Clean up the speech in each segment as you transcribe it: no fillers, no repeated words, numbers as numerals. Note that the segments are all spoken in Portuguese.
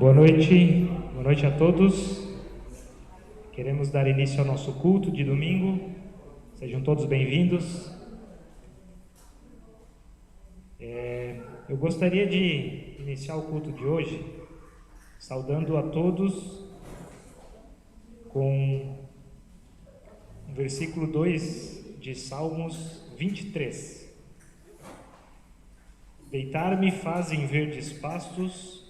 Boa noite a todos. Queremos dar início ao nosso culto de domingo. Sejam todos bem-vindos. Eu gostaria de iniciar o culto de hoje saudando a todos com o versículo 2 de Salmos 23. Deitar-me faz em verdes pastos,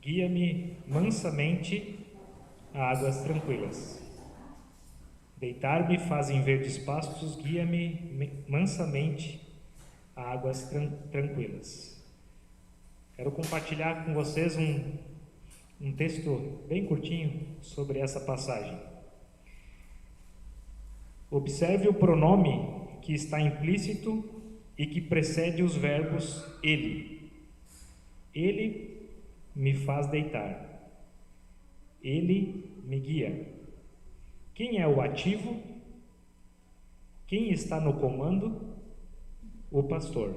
guia-me mansamente a águas tranquilas. Deitar-me faz em verdes pastos, guia-me mansamente a águas tranquilas. Quero compartilhar com vocês um texto bem curtinho sobre essa passagem. Observe o pronome que está implícito e que precede os verbos ele. Ele me faz deitar. Ele me guia. Quem é o ativo? Quem está no comando? O pastor.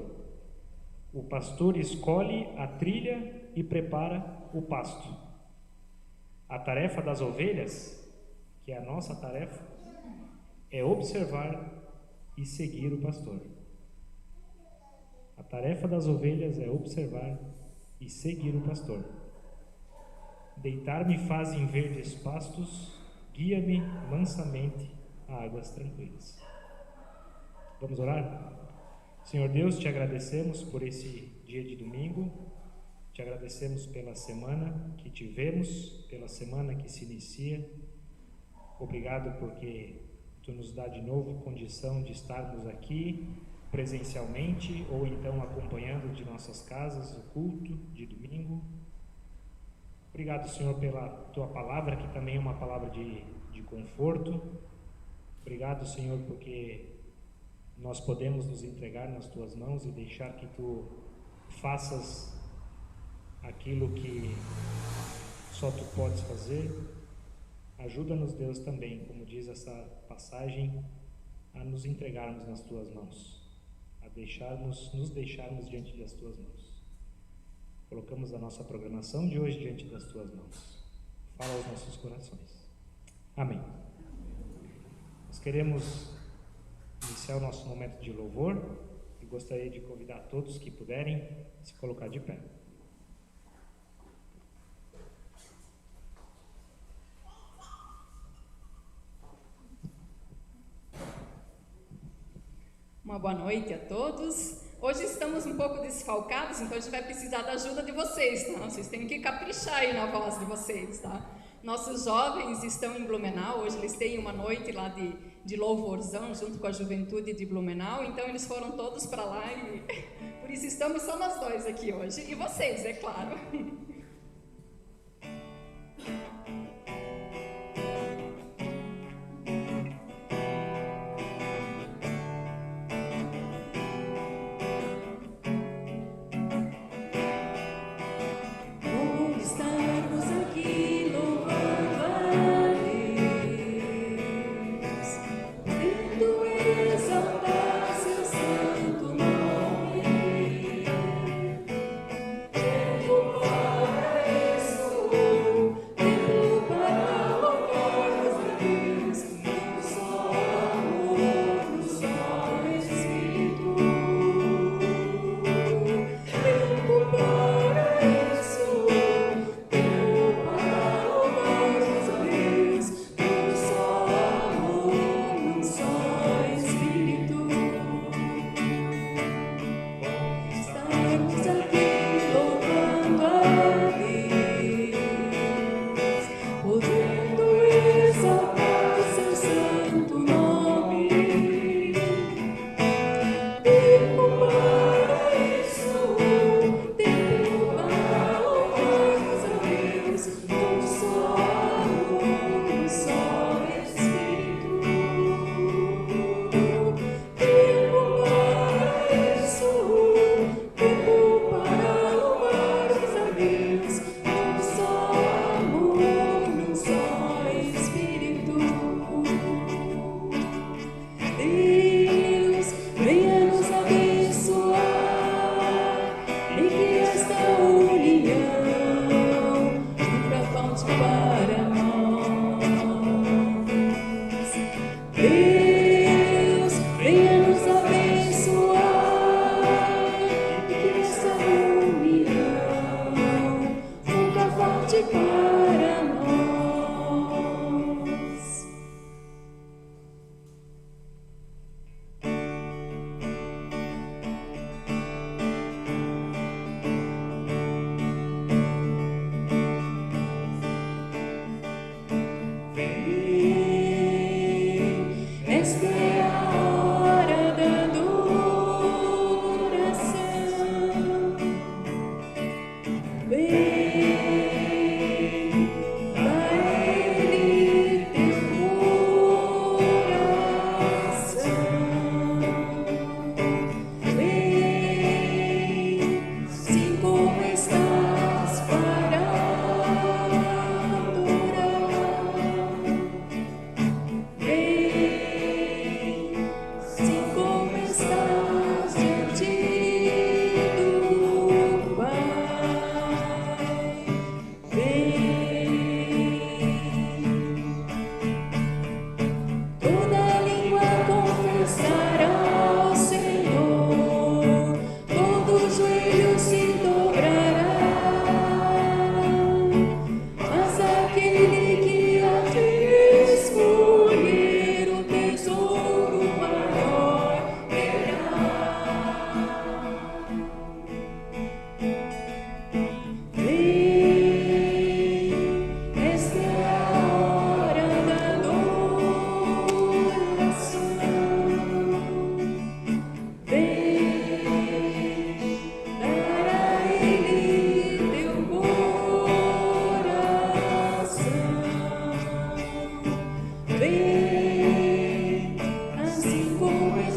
O pastor escolhe a trilha e prepara o pasto. A tarefa das ovelhas, que é a nossa tarefa, é observar e seguir o pastor. A tarefa das ovelhas é observar e seguir o pastor. Deitar-me faz em verdes pastos, guia-me mansamente a águas tranquilas. Vamos orar? Senhor Deus, te agradecemos por esse dia de domingo, te agradecemos pela semana que tivemos, pela semana que se inicia. Obrigado porque tu nos dá de novo condição de estarmos aqui presencialmente ou então acompanhando de nossas casas o culto de domingo. Obrigado, Senhor, pela tua palavra, que também é uma palavra de conforto. Obrigado, Senhor, porque nós podemos nos entregar nas tuas mãos e deixar que tu faças aquilo que só tu podes fazer. Ajuda-nos, Deus, também, como diz essa passagem, a nos entregarmos nas tuas mãos, a nos deixarmos diante das tuas mãos. Colocamos a nossa programação de hoje diante das tuas mãos. Fala aos nossos corações. Amém. Nós queremos iniciar o nosso momento de louvor e gostaria de convidar todos que puderem a se colocar de pé. Uma boa noite a todos. Hoje estamos um pouco desfalcados, então a gente vai precisar da ajuda de vocês, tá? Vocês têm que caprichar aí na voz de vocês, tá? Nossos jovens estão em Blumenau, hoje eles têm uma noite lá de louvorzão junto com a juventude de Blumenau, então eles foram todos para lá e por isso estamos só nós dois aqui hoje, e vocês, é claro. Santo nome,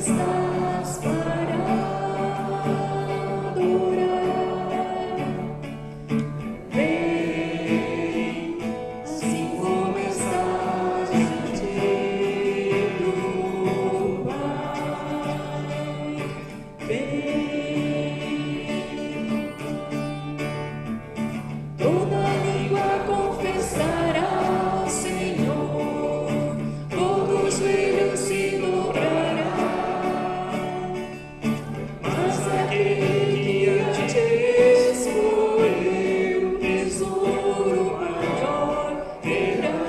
estás para adorar. Vem, assim como estás diante do Pai. Vem, toda língua confessará ao Senhor, todo joelho se dobrará. Mas aquele que a ti escolheu, tesouro maior terá.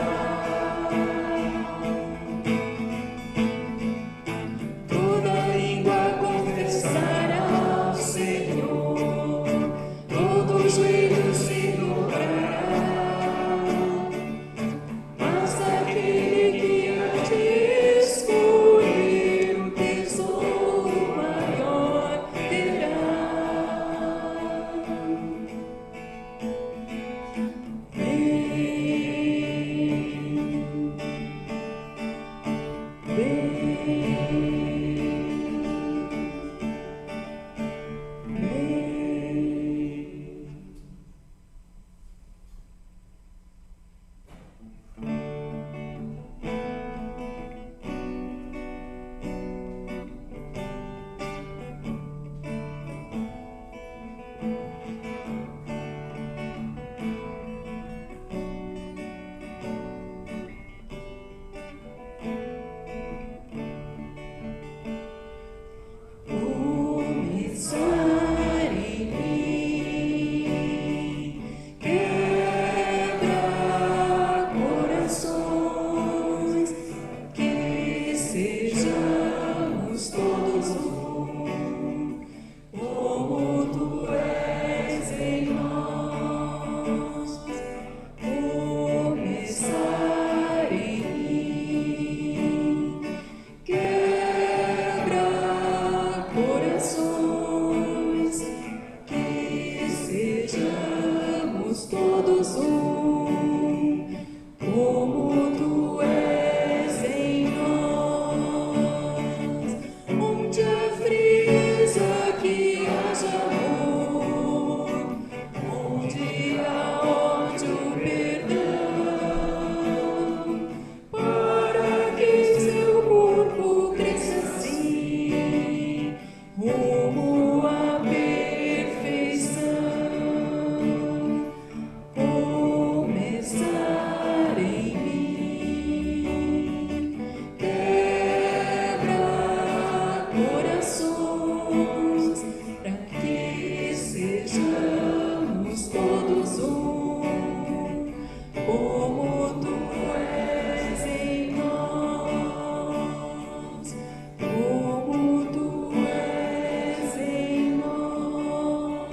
Toda língua confessará ao Senhor, todo joelho se dobrará. Mas aquele que a ti escolheu, tesouro maior terá. Começar em mim, quebra corações, que sejamos todos um, como tu és em nós. Começar em mim, quebra corações, que sejamos todos um, como tu és em nós. Onde há frieza, que haja amor, onde há ódio, perdão, para que seu corpo cresça assim, rumo à perfeição. Começar em mim, quebra corações, para que sejamos todos um, como tu és em nós, como tu és em nós.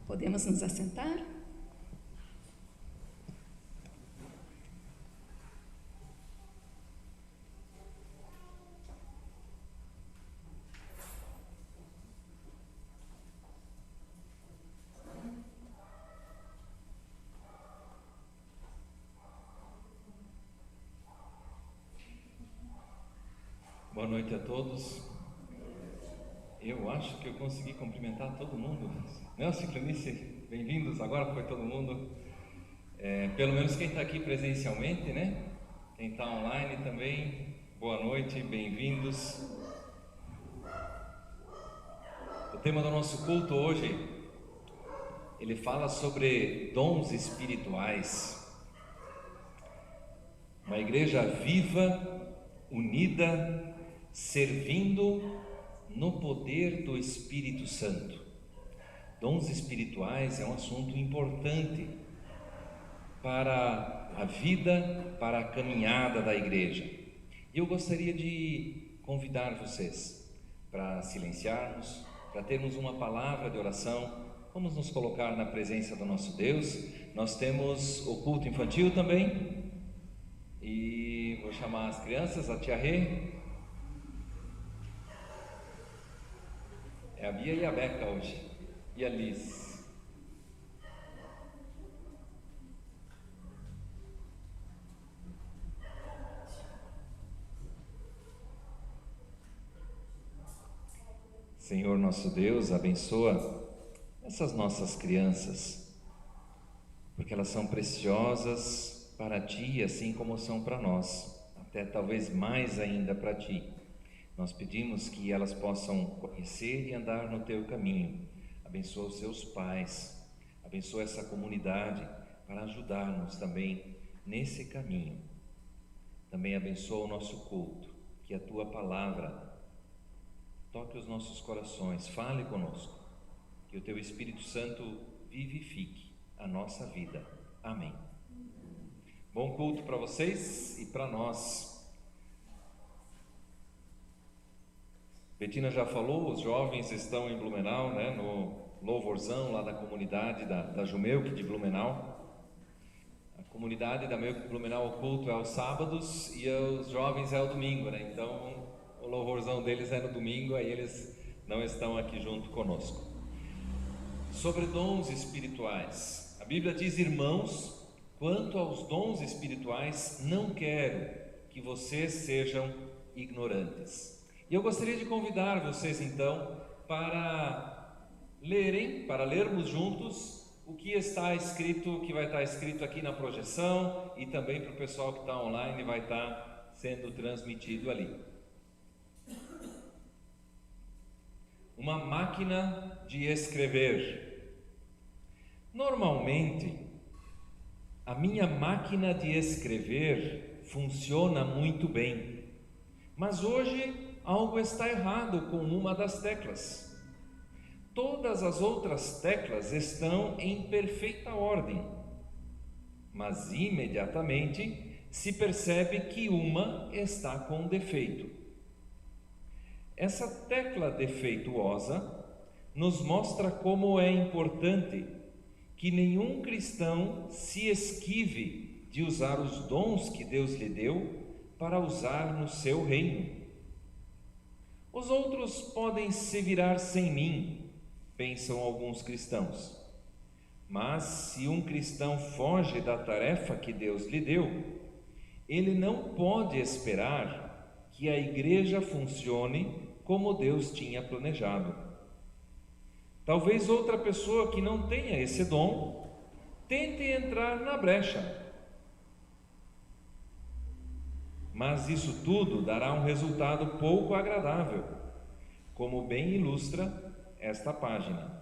Podemos nos assentar? Boa noite a todos. Eu acho que eu consegui cumprimentar todo mundo. Nelson e Clenice, bem-vindos. Agora foi todo mundo. Pelo menos quem está aqui presencialmente, né? Quem está online também, boa noite, bem-vindos. O tema do nosso culto hoje, ele fala sobre dons espirituais. Uma igreja viva, unida, servindo no poder do Espírito Santo. Dons espirituais é um assunto importante para a vida, para a caminhada da igreja. E eu gostaria de convidar vocês para silenciarmos, para termos uma palavra de oração. Vamos nos colocar na presença do nosso Deus. Nós temos o culto infantil também. E vou chamar as crianças, a tia Rê. É a Bia e a Beca hoje. E a Liz. Senhor nosso Deus, abençoa essas nossas crianças, porque elas são preciosas para Ti, assim como são para nós, até talvez mais ainda para Ti. Nós pedimos que elas possam conhecer e andar no Teu caminho. Abençoa os seus pais, abençoa essa comunidade para ajudar-nos também nesse caminho. Também abençoa o nosso culto, que a Tua palavra toque os nossos corações, fale conosco, que o Teu Espírito Santo vivifique a nossa vida. Amém. Bom culto para vocês e para nós. Betina já falou, os jovens estão em Blumenau, né, no louvorzão lá da comunidade da Jumelk de Blumenau. A comunidade da Jumelk de Blumenau, o culto é aos sábados e os jovens é ao domingo, né? Então o louvorzão deles é no domingo, aí eles não estão aqui junto conosco. Sobre dons espirituais, a Bíblia diz: irmãos, quanto aos dons espirituais, não quero que vocês sejam ignorantes. E eu gostaria de convidar vocês então para lermos juntos o que está escrito, que vai estar escrito aqui na projeção, e também para o pessoal que está online vai estar sendo transmitido ali. Uma máquina de escrever. Normalmente, a minha máquina de escrever funciona muito bem, mas hoje algo está errado com uma das teclas. Todas as outras teclas estão em perfeita ordem, mas imediatamente se percebe que uma está com defeito. Essa tecla defeituosa nos mostra como é importante que nenhum cristão se esquive de usar os dons que Deus lhe deu para usar no seu reino. Os outros podem se virar sem mim, pensam alguns cristãos. Mas se um cristão foge da tarefa que Deus lhe deu, ele não pode esperar que a igreja funcione como Deus tinha planejado. Talvez outra pessoa que não tenha esse dom tente entrar na brecha. Mas isso tudo dará um resultado pouco agradável, como bem ilustra esta página.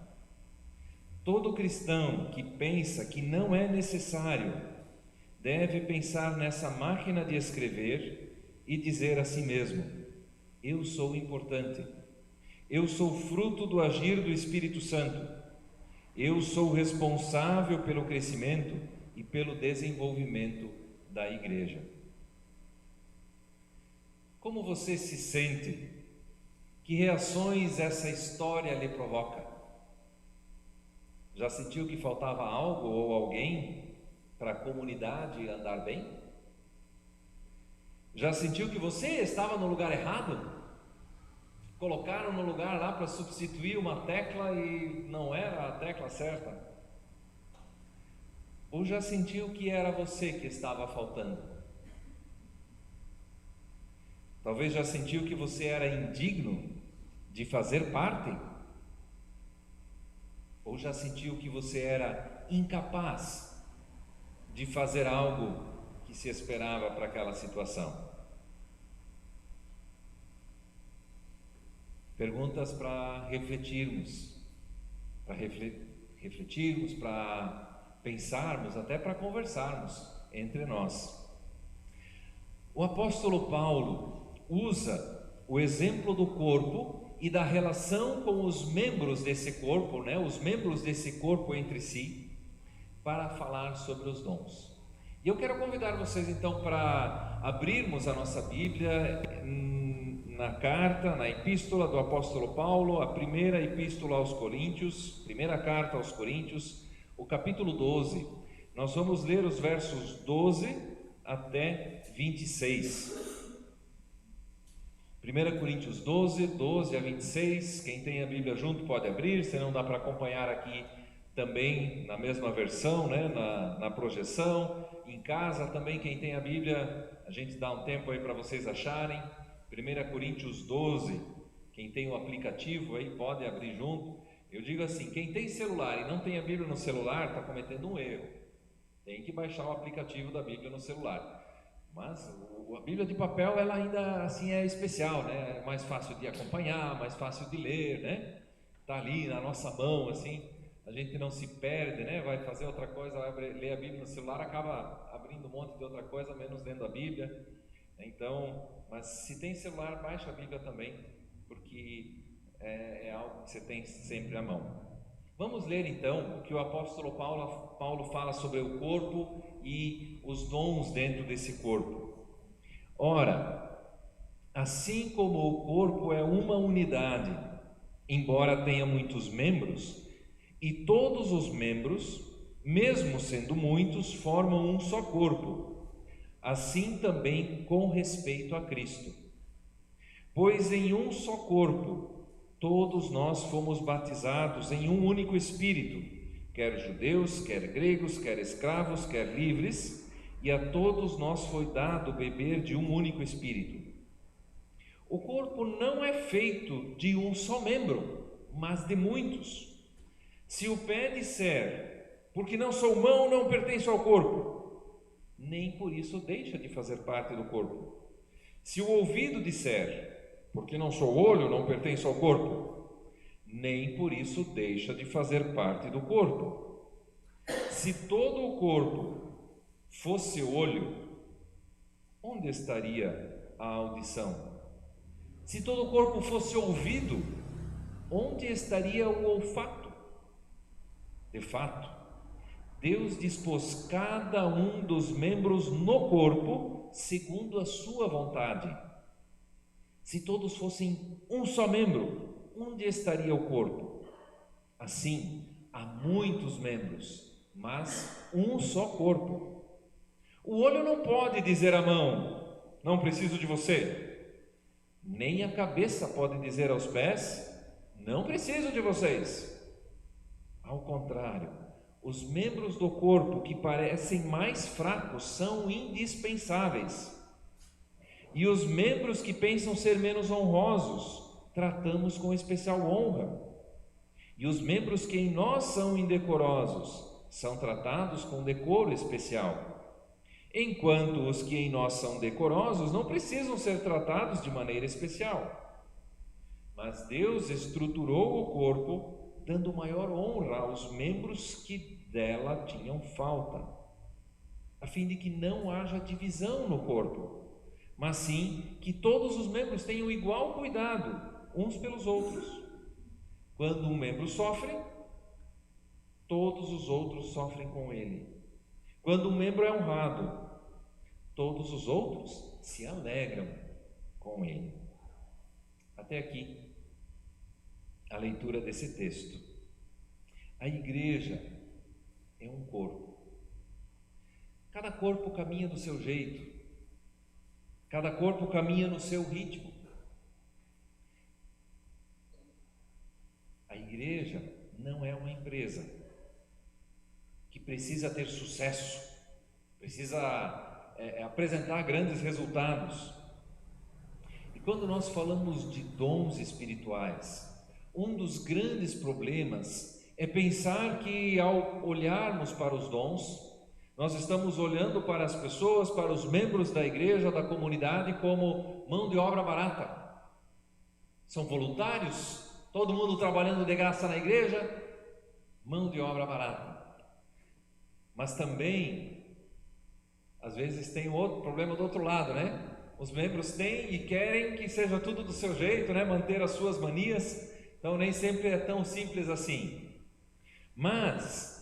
Todo cristão que pensa que não é necessário deve pensar nessa máquina de escrever e dizer a si mesmo: eu sou importante, eu sou fruto do agir do Espírito Santo, eu sou responsável pelo crescimento e pelo desenvolvimento da igreja. Como você se sente? Que reações essa história lhe provoca? Já sentiu que faltava algo ou alguém para a comunidade andar bem? Já sentiu que você estava no lugar errado? Colocaram no lugar lá para substituir uma tecla e não era a tecla certa? Ou já sentiu que era você que estava faltando? Talvez já sentiu que você era indigno de fazer parte? Ou já sentiu que você era incapaz de fazer algo que se esperava para aquela situação? Perguntas para refletirmos, para pensarmos, até para conversarmos entre nós. O apóstolo Paulo usa o exemplo do corpo e da relação com os membros desse corpo, né? Os membros desse corpo entre si, para falar sobre os dons. E eu quero convidar vocês então para abrirmos a nossa Bíblia na carta, na epístola do apóstolo Paulo, a primeira epístola aos Coríntios, primeira carta aos Coríntios, o capítulo 12. Nós vamos ler os versos 12 até 26. 1 Coríntios 12, 12 a 26, quem tem a Bíblia junto pode abrir, se não dá para acompanhar aqui também na mesma versão, né, na projeção, em casa também quem tem a Bíblia, a gente dá um tempo aí para vocês acharem. 1 Coríntios 12, Quem tem o aplicativo aí pode abrir junto. Eu digo assim, quem tem celular e não tem a Bíblia no celular está cometendo um erro. Tem que baixar o aplicativo da Bíblia no celular. Mas a Bíblia de papel, ela ainda assim é especial, né? É mais fácil de acompanhar, mais fácil de ler, né? Está ali na nossa mão, assim, a gente não se perde, né? Vai fazer outra coisa, vai ler a Bíblia no celular, acaba abrindo um monte de outra coisa, menos lendo a Bíblia. Então, mas se tem celular, baixa a Bíblia também, porque é algo que você tem sempre à mão. Vamos ler então o que o apóstolo Paulo fala sobre o corpo e os dons dentro desse corpo. Ora, assim como o corpo é uma unidade, embora tenha muitos membros, e todos os membros, mesmo sendo muitos, formam um só corpo, assim também com respeito a Cristo. Pois em um só corpo todos nós fomos batizados em um único Espírito, quer judeus, quer gregos, quer escravos, quer livres, e a todos nós foi dado beber de um único Espírito. O corpo não é feito de um só membro, mas de muitos. Se o pé disser, porque não sou mão, não pertenço ao corpo, nem por isso deixa de fazer parte do corpo. Se o ouvido disser, porque não sou olho, não pertenço ao corpo, nem por isso deixa de fazer parte do corpo. Se todo o corpo fosse olho, onde estaria a audição? Se todo o corpo fosse ouvido, onde estaria o olfato? De fato, Deus dispôs cada um dos membros no corpo segundo a sua vontade. Se todos fossem um só membro, onde estaria o corpo? Assim, há muitos membros, mas um só corpo. O olho não pode dizer à mão, não preciso de você. Nem a cabeça pode dizer aos pés, não preciso de vocês. Ao contrário, os membros do corpo que parecem mais fracos são indispensáveis. E os membros que pensam ser menos honrosos, tratamos com especial honra. E os membros que em nós são indecorosos, são tratados com decoro especial. Enquanto os que em nós são decorosos não precisam ser tratados de maneira especial. Mas Deus estruturou o corpo, dando maior honra aos membros que dela tinham falta, a fim de que não haja divisão no corpo, mas sim que todos os membros tenham igual cuidado uns pelos outros. Quando um membro sofre, todos os outros sofrem com ele. Quando um membro é honrado, todos os outros se alegram com ele. Até aqui a leitura desse texto. A igreja é um corpo. Cada corpo caminha do seu jeito. Cada corpo caminha no seu ritmo. A igreja não é uma empresa que precisa ter sucesso, precisa apresentar grandes resultados. E quando nós falamos de dons espirituais, um dos grandes problemas é pensar que ao olharmos para os dons, nós estamos olhando para as pessoas, para os membros da igreja, da comunidade, como mão de obra barata. São voluntários, todo mundo trabalhando de graça na igreja, mão de obra barata. Mas também, às vezes tem outro problema do outro lado, né? Os membros têm e querem que seja tudo do seu jeito, né? Manter as suas manias, então nem sempre é tão simples assim. Mas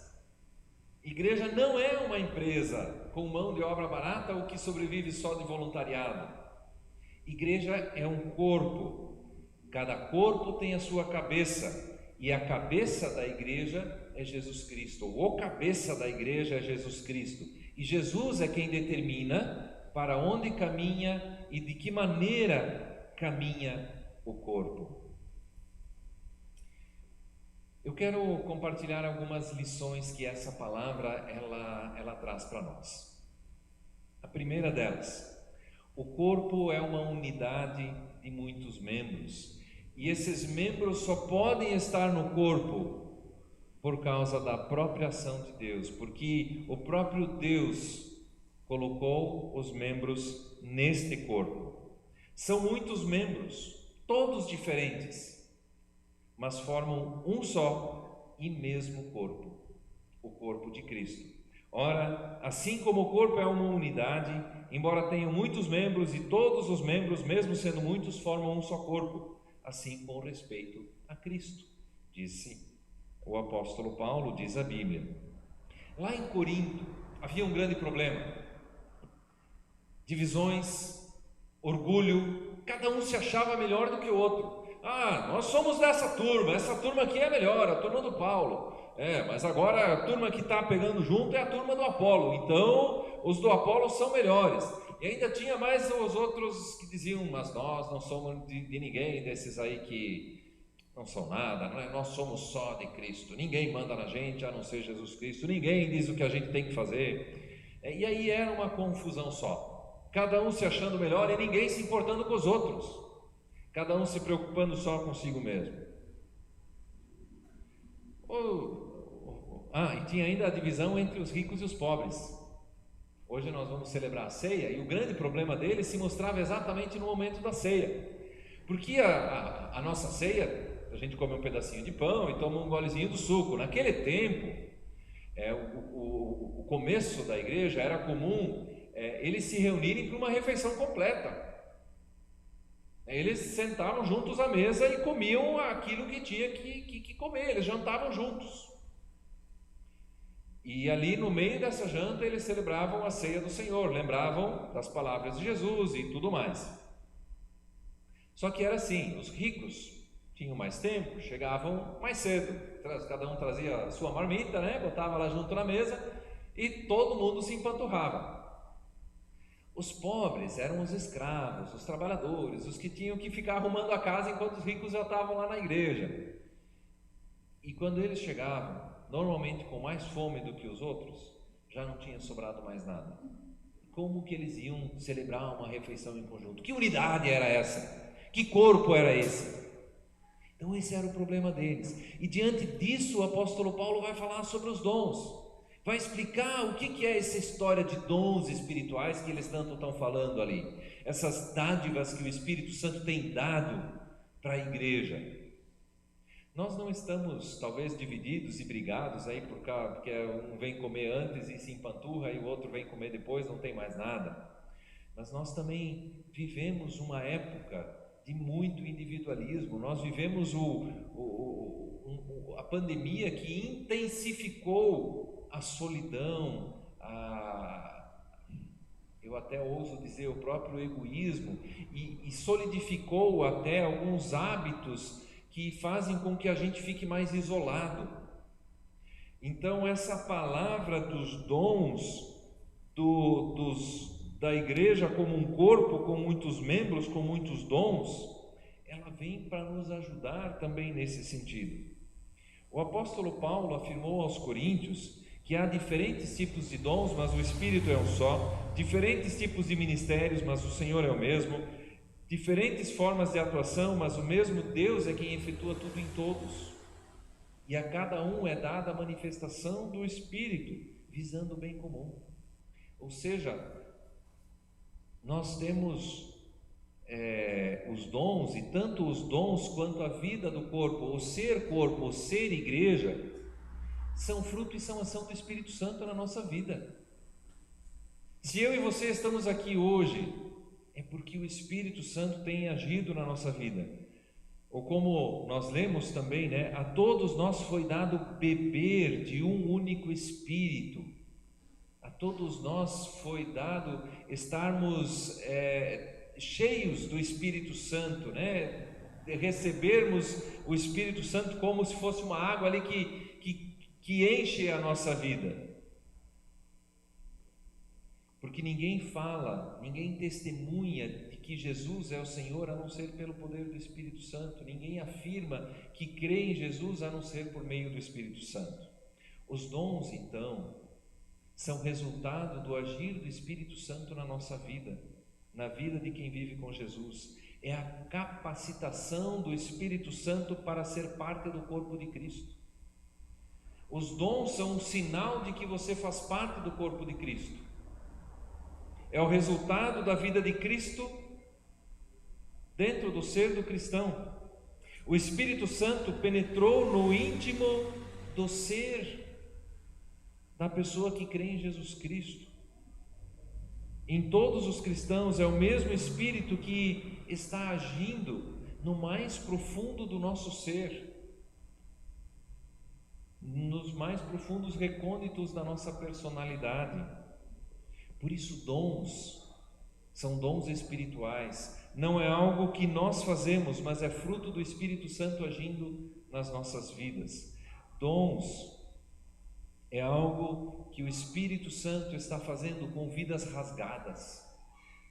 igreja não é uma empresa com mão de obra barata ou que sobrevive só de voluntariado. Igreja é um corpo. Cada corpo tem a sua cabeça, e a cabeça da igreja é Jesus Cristo. O cabeça da igreja é Jesus Cristo. E Jesus é quem determina para onde caminha e de que maneira caminha o corpo. Eu quero compartilhar algumas lições que essa palavra ela traz para nós. A primeira delas: o corpo é uma unidade de muitos membros, E esses membros só podem estar no corpo por causa da própria ação de Deus, porque o próprio Deus colocou os membros neste corpo. São muitos membros, todos diferentes, mas formam um só e mesmo corpo, o corpo de Cristo. Ora, assim como o corpo é uma unidade, embora tenham muitos membros e todos os membros, mesmo sendo muitos, formam um só corpo, assim com respeito a Cristo, disse o apóstolo Paulo, diz a Bíblia. Lá em Corinto havia um grande problema: divisões, orgulho, cada um se achava melhor do que o outro. Nós somos dessa turma, essa turma aqui é melhor, a turma do Paulo. Mas agora a turma que está pegando junto é a turma do Apolo, então os do Apolo são melhores. E ainda tinha mais os outros que diziam: mas nós não somos de ninguém desses aí que não são nada, nós somos só de Cristo, ninguém manda na gente a não ser Jesus Cristo, ninguém diz o que a gente tem que fazer. E aí era uma confusão só, cada um se achando melhor e ninguém se importando com os outros, cada um se preocupando só consigo mesmo. E tinha ainda a divisão entre os ricos e os pobres. Hoje nós vamos celebrar a ceia e o grande problema deles se mostrava exatamente no momento da ceia, porque a nossa ceia, a gente come um pedacinho de pão e toma um golezinho do suco. Naquele tempo, o começo da igreja era comum eles se reunirem para uma refeição completa. Eles sentavam juntos à mesa e comiam aquilo que tinha que comer, eles jantavam juntos. E ali no meio dessa janta eles celebravam a ceia do Senhor, lembravam das palavras de Jesus e tudo mais. Só que era assim, os ricos tinham mais tempo, chegavam mais cedo, cada um trazia a sua marmita, botava lá junto na mesa e todo mundo se empanturrava. Os pobres eram os escravos, os trabalhadores, os que tinham que ficar arrumando a casa enquanto os ricos já estavam lá na igreja. E quando eles chegavam, normalmente com mais fome do que os outros, já não tinha sobrado mais nada. Como que eles iam celebrar uma refeição em conjunto? Que unidade era essa? Que corpo era esse? Então esse era o problema deles. E diante disso o apóstolo Paulo vai falar sobre os dons, vai explicar o que é essa história de dons espirituais que eles tanto estão falando ali, essas dádivas que o Espírito Santo tem dado para a igreja. Nós não estamos talvez divididos e brigados aí por cá, porque um vem comer antes e se empanturra e o outro vem comer depois, não tem mais nada. Mas nós também vivemos uma época de muito individualismo. Nós vivemos a pandemia que intensificou a solidão, eu até ouso dizer o próprio egoísmo, e solidificou até alguns hábitos que fazem com que a gente fique mais isolado. Então essa palavra dos dons da igreja como um corpo com muitos membros, com muitos dons, ela vem para nos ajudar também nesse sentido. O apóstolo Paulo afirmou aos coríntios que há diferentes tipos de dons, mas o Espírito é um só, diferentes tipos de ministérios, mas o Senhor é o mesmo, diferentes formas de atuação, mas o mesmo Deus é quem efetua tudo em todos, e a cada um é dada a manifestação do Espírito, visando o bem comum. Ou seja, nós temos os dons, e tanto os dons quanto a vida do corpo, o ser igreja, são fruto e são ação do Espírito Santo na nossa vida. Se eu e você estamos aqui hoje, é porque o Espírito Santo tem agido na nossa vida. Ou como nós lemos também, a todos nós foi dado beber de um único Espírito. A todos nós foi dado estarmos cheios do Espírito Santo, de recebermos o Espírito Santo como se fosse uma água ali que enche a nossa vida. Porque ninguém fala, ninguém testemunha de que Jesus é o Senhor a não ser pelo poder do Espírito Santo. Ninguém afirma que crê em Jesus a não ser por meio do Espírito Santo. Os dons, então, são resultado do agir do Espírito Santo na nossa vida, na vida de quem vive com Jesus. é a capacitação do Espírito Santo para ser parte do corpo de Cristo. Os dons são um sinal de que você faz parte do corpo de Cristo. É o resultado da vida de Cristo dentro do ser do cristão. O Espírito Santo penetrou no íntimo do ser da pessoa que crê em Jesus Cristo. Em todos os cristãos é o mesmo Espírito que está agindo no mais profundo do nosso ser, nos mais profundos recônditos da nossa personalidade. Por isso, dons são dons espirituais. Não é algo que nós fazemos, mas é fruto do Espírito Santo agindo nas nossas vidas. Dons é algo que o Espírito Santo está fazendo com vidas rasgadas,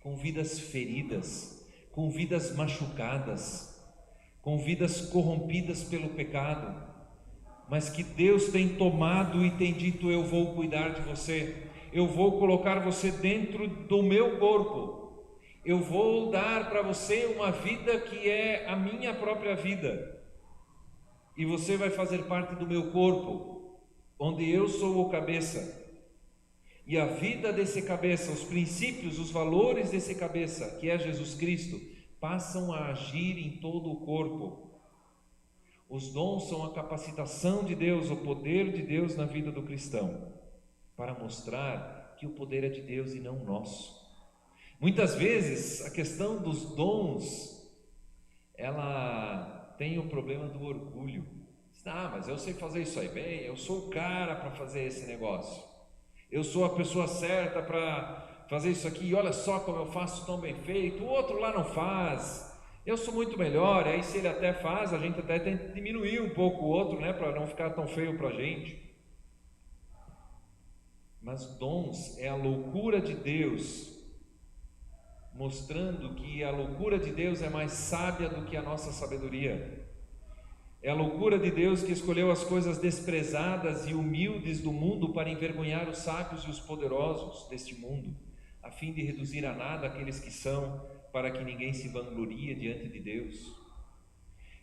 com vidas feridas, com vidas machucadas, com vidas corrompidas pelo pecado, mas que Deus tem tomado e tem dito: eu vou cuidar de você, eu vou colocar você dentro do meu corpo, eu vou dar para você uma vida que é a minha própria vida, e você vai fazer parte do meu corpo, onde eu sou o cabeça, e a vida desse cabeça, os princípios, os valores desse cabeça, que é Jesus Cristo, passam a agir em todo o corpo. Os dons são a capacitação de Deus, o poder de Deus na vida do cristão, para mostrar que o poder é de Deus e não nosso. Muitas vezes a questão dos dons, ela tem o problema do orgulho. Mas eu sei fazer isso aí bem, eu sou o cara para fazer esse negócio, eu sou a pessoa certa para fazer isso aqui, e olha só como eu faço tão bem feito, o outro lá não faz, eu sou muito melhor. Aí se ele até faz, a gente até tenta diminuir um pouco o outro, né, para não ficar tão feio para a gente. Mas dons é a loucura de Deus, mostrando que a loucura de Deus é mais sábia do que a nossa sabedoria. É a loucura de Deus que escolheu as coisas desprezadas e humildes do mundo para envergonhar os sábios e os poderosos deste mundo, a fim de reduzir a nada aqueles que são, para que ninguém se vanglorie diante de Deus.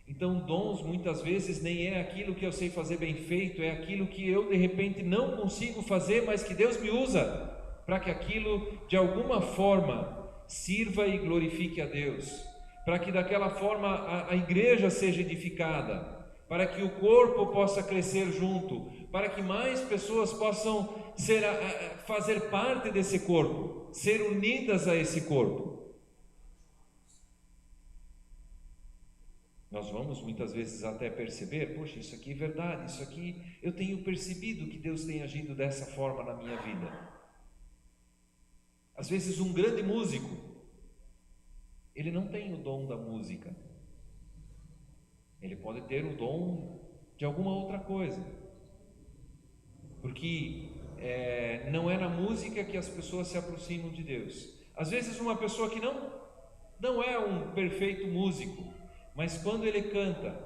Então, dons muitas vezes nem é aquilo que eu sei fazer bem feito, é aquilo que eu de repente não consigo fazer, mas que Deus me usa para que aquilo de alguma forma sirva e glorifique a Deus, para que daquela forma a igreja seja edificada, para que o corpo possa crescer junto, para que mais pessoas possam fazer parte desse corpo, ser unidas a esse corpo. Nós vamos muitas vezes até perceber: poxa, isso aqui é verdade, isso aqui eu tenho percebido que Deus tem agido dessa forma na minha vida. Às vezes um grande músico, ele não tem o dom da música, ele pode ter o dom de alguma outra coisa, porque não é na música que as pessoas se aproximam de Deus. Às vezes uma pessoa que não é um perfeito músico, mas quando ele canta,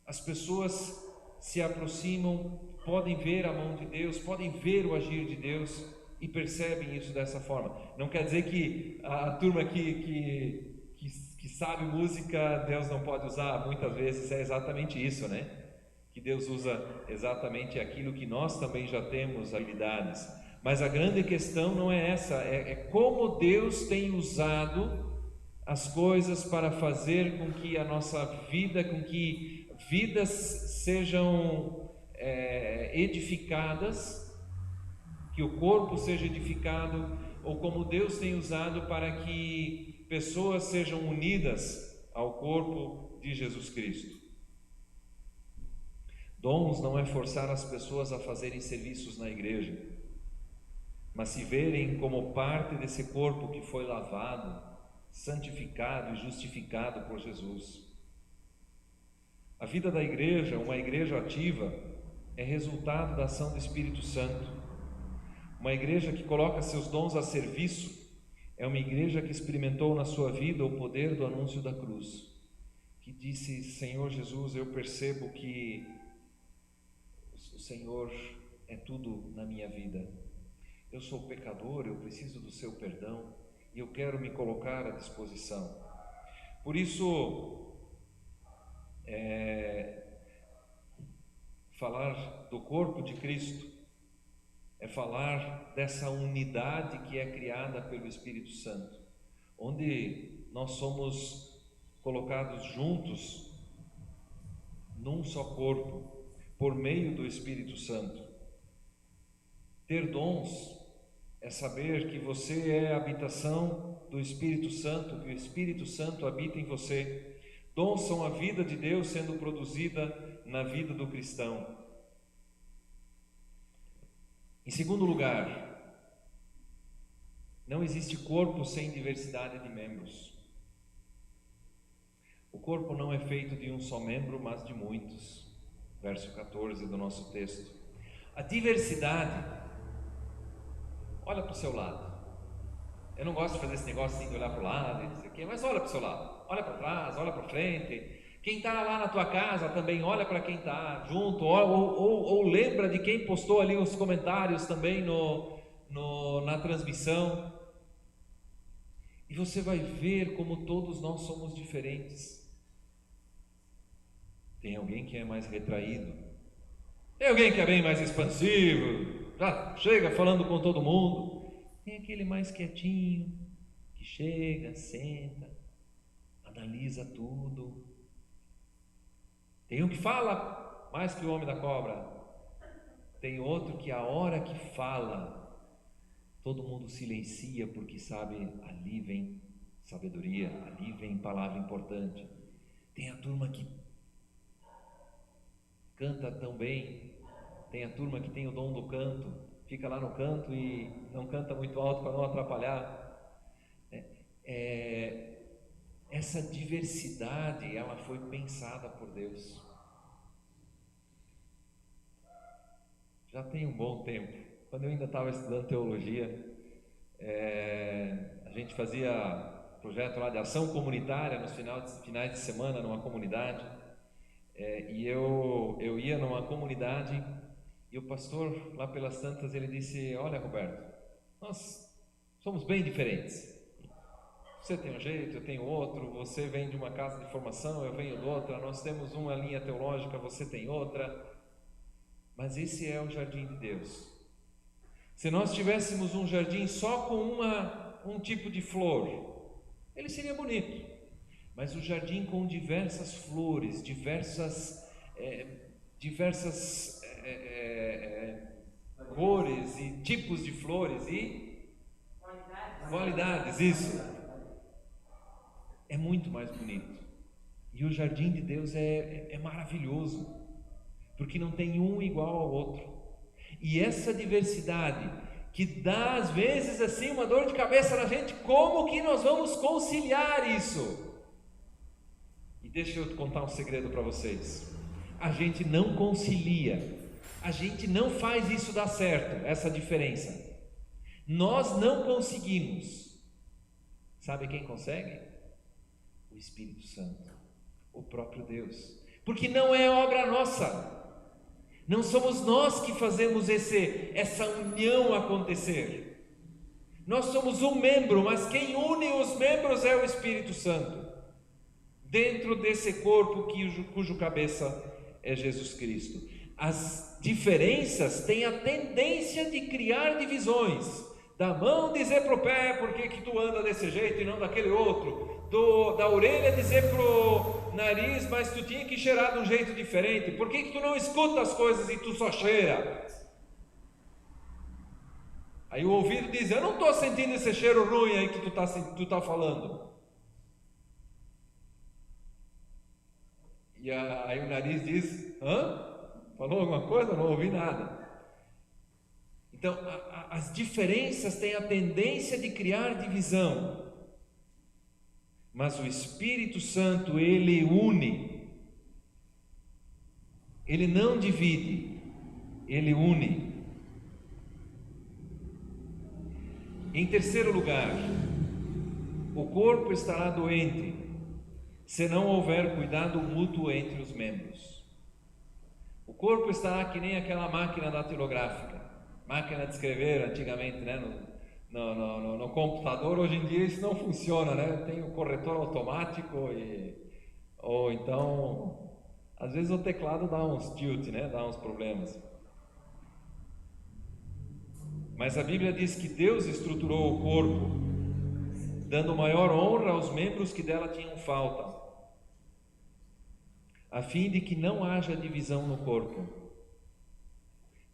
as pessoas se aproximam, podem ver a mão de Deus, podem ver o agir de Deus e percebem isso dessa forma. Não quer dizer que a turma que sabe música Deus não pode usar. Muitas vezes é exatamente isso, né? Que Deus usa exatamente aquilo que nós também já temos habilidades. Mas a grande questão não é essa, é como Deus tem usado as coisas para fazer com que a nossa vida, com que vidas sejam edificadas, que o corpo seja edificado, ou como Deus tem usado para que pessoas sejam unidas ao corpo de Jesus Cristo. Dons não é forçar as pessoas a fazerem serviços na igreja, mas se verem como parte desse corpo que foi lavado, santificado e justificado por Jesus. A vida da igreja, uma igreja ativa, é resultado da ação do Espírito Santo. Uma igreja que coloca seus dons a serviço é uma igreja que experimentou na sua vida o poder do anúncio da cruz, que disse: Senhor Jesus, eu percebo que o Senhor é tudo na minha vida. Eu sou pecador, eu preciso do seu perdão e eu quero me colocar à disposição. Por isso, falar do corpo de Cristo é falar dessa unidade que é criada pelo Espírito Santo, onde nós somos colocados juntos num só corpo, por meio do Espírito Santo. Ter dons é saber que você é a habitação do Espírito Santo, que o Espírito Santo habita em você. Dons são a vida de Deus sendo produzida na vida do cristão. Em segundo lugar, não existe corpo sem diversidade de membros. O corpo não é feito de um só membro, mas de muitos. Verso 14 do nosso texto. A diversidade, olha para o seu lado. Eu não gosto de fazer esse negócio assim de olhar para o lado, não sei o quê, mas olha para o seu lado. Olha para trás, olha para frente. Quem está lá na tua casa também olha para quem está junto, ou lembra de quem postou ali os comentários também na transmissão. E você vai ver como todos nós somos diferentes. Tem alguém que é mais retraído, tem alguém que é bem mais expansivo, já chega falando com todo mundo. Tem aquele mais quietinho, que chega, senta, analisa tudo. Tem um que fala mais que o homem da cobra. Tem outro que a hora que fala, todo mundo silencia, porque sabe, ali vem sabedoria, ali vem palavra importante. Tem a turma que canta tão bem, tem a turma que tem o dom do canto, fica lá no canto e não canta muito alto para não atrapalhar. Essa diversidade, ela foi pensada por Deus. Já tem um bom tempo. Quando eu ainda estava estudando teologia, a gente fazia projeto lá de ação comunitária nos finais de semana numa comunidade, e eu ia numa comunidade e o pastor lá pelas tantas ele disse: olha, Roberto, nós somos bem diferentes. Você tem um jeito, eu tenho outro, você vem de uma casa de formação, eu venho de outra, nós temos uma linha teológica, você tem outra, mas esse é o jardim de Deus. Se nós tivéssemos um jardim só com um tipo de flor, ele seria bonito, mas o jardim com diversas flores, diversas cores e tipos de flores e qualidades, isso é muito mais bonito. E o jardim de Deus é maravilhoso, porque não tem um igual ao outro. E essa diversidade que dá às vezes assim uma dor de cabeça na gente, como que nós vamos conciliar isso? E deixa eu contar um segredo para vocês. A gente não concilia, a gente não faz isso dar certo, essa diferença. Nós não conseguimos. Sabe quem consegue? O Espírito Santo, o próprio Deus, porque não é obra nossa, não somos nós que fazemos essa união acontecer. Nós somos um membro, mas quem une os membros é o Espírito Santo, dentro desse corpo cujo cabeça é Jesus Cristo. As diferenças têm a tendência de criar divisões. Da mão dizer para o pé, por que tu anda desse jeito e não daquele outro? Da orelha dizer pro nariz, mas tu tinha que cheirar de um jeito diferente. Por que tu não escuta as coisas e tu só cheira? Aí o ouvido diz: eu não estou sentindo esse cheiro ruim aí que tu tá falando. E aí o nariz diz: hã? Falou alguma coisa? Não ouvi nada. Então, as diferenças têm a tendência de criar divisão, mas o Espírito Santo, ele une, ele não divide, ele une. Em terceiro lugar, o corpo estará doente se não houver cuidado mútuo entre os membros. O corpo estará que nem aquela máquina datilográfica, máquina de escrever antigamente, né, no computador, hoje em dia isso não funciona, né? Tem o corretor automático ou então, às vezes o teclado dá uns tilt, né? Dá uns problemas. Mas a Bíblia diz que Deus estruturou o corpo, dando maior honra aos membros que dela tinham falta, a fim de que não haja divisão no corpo.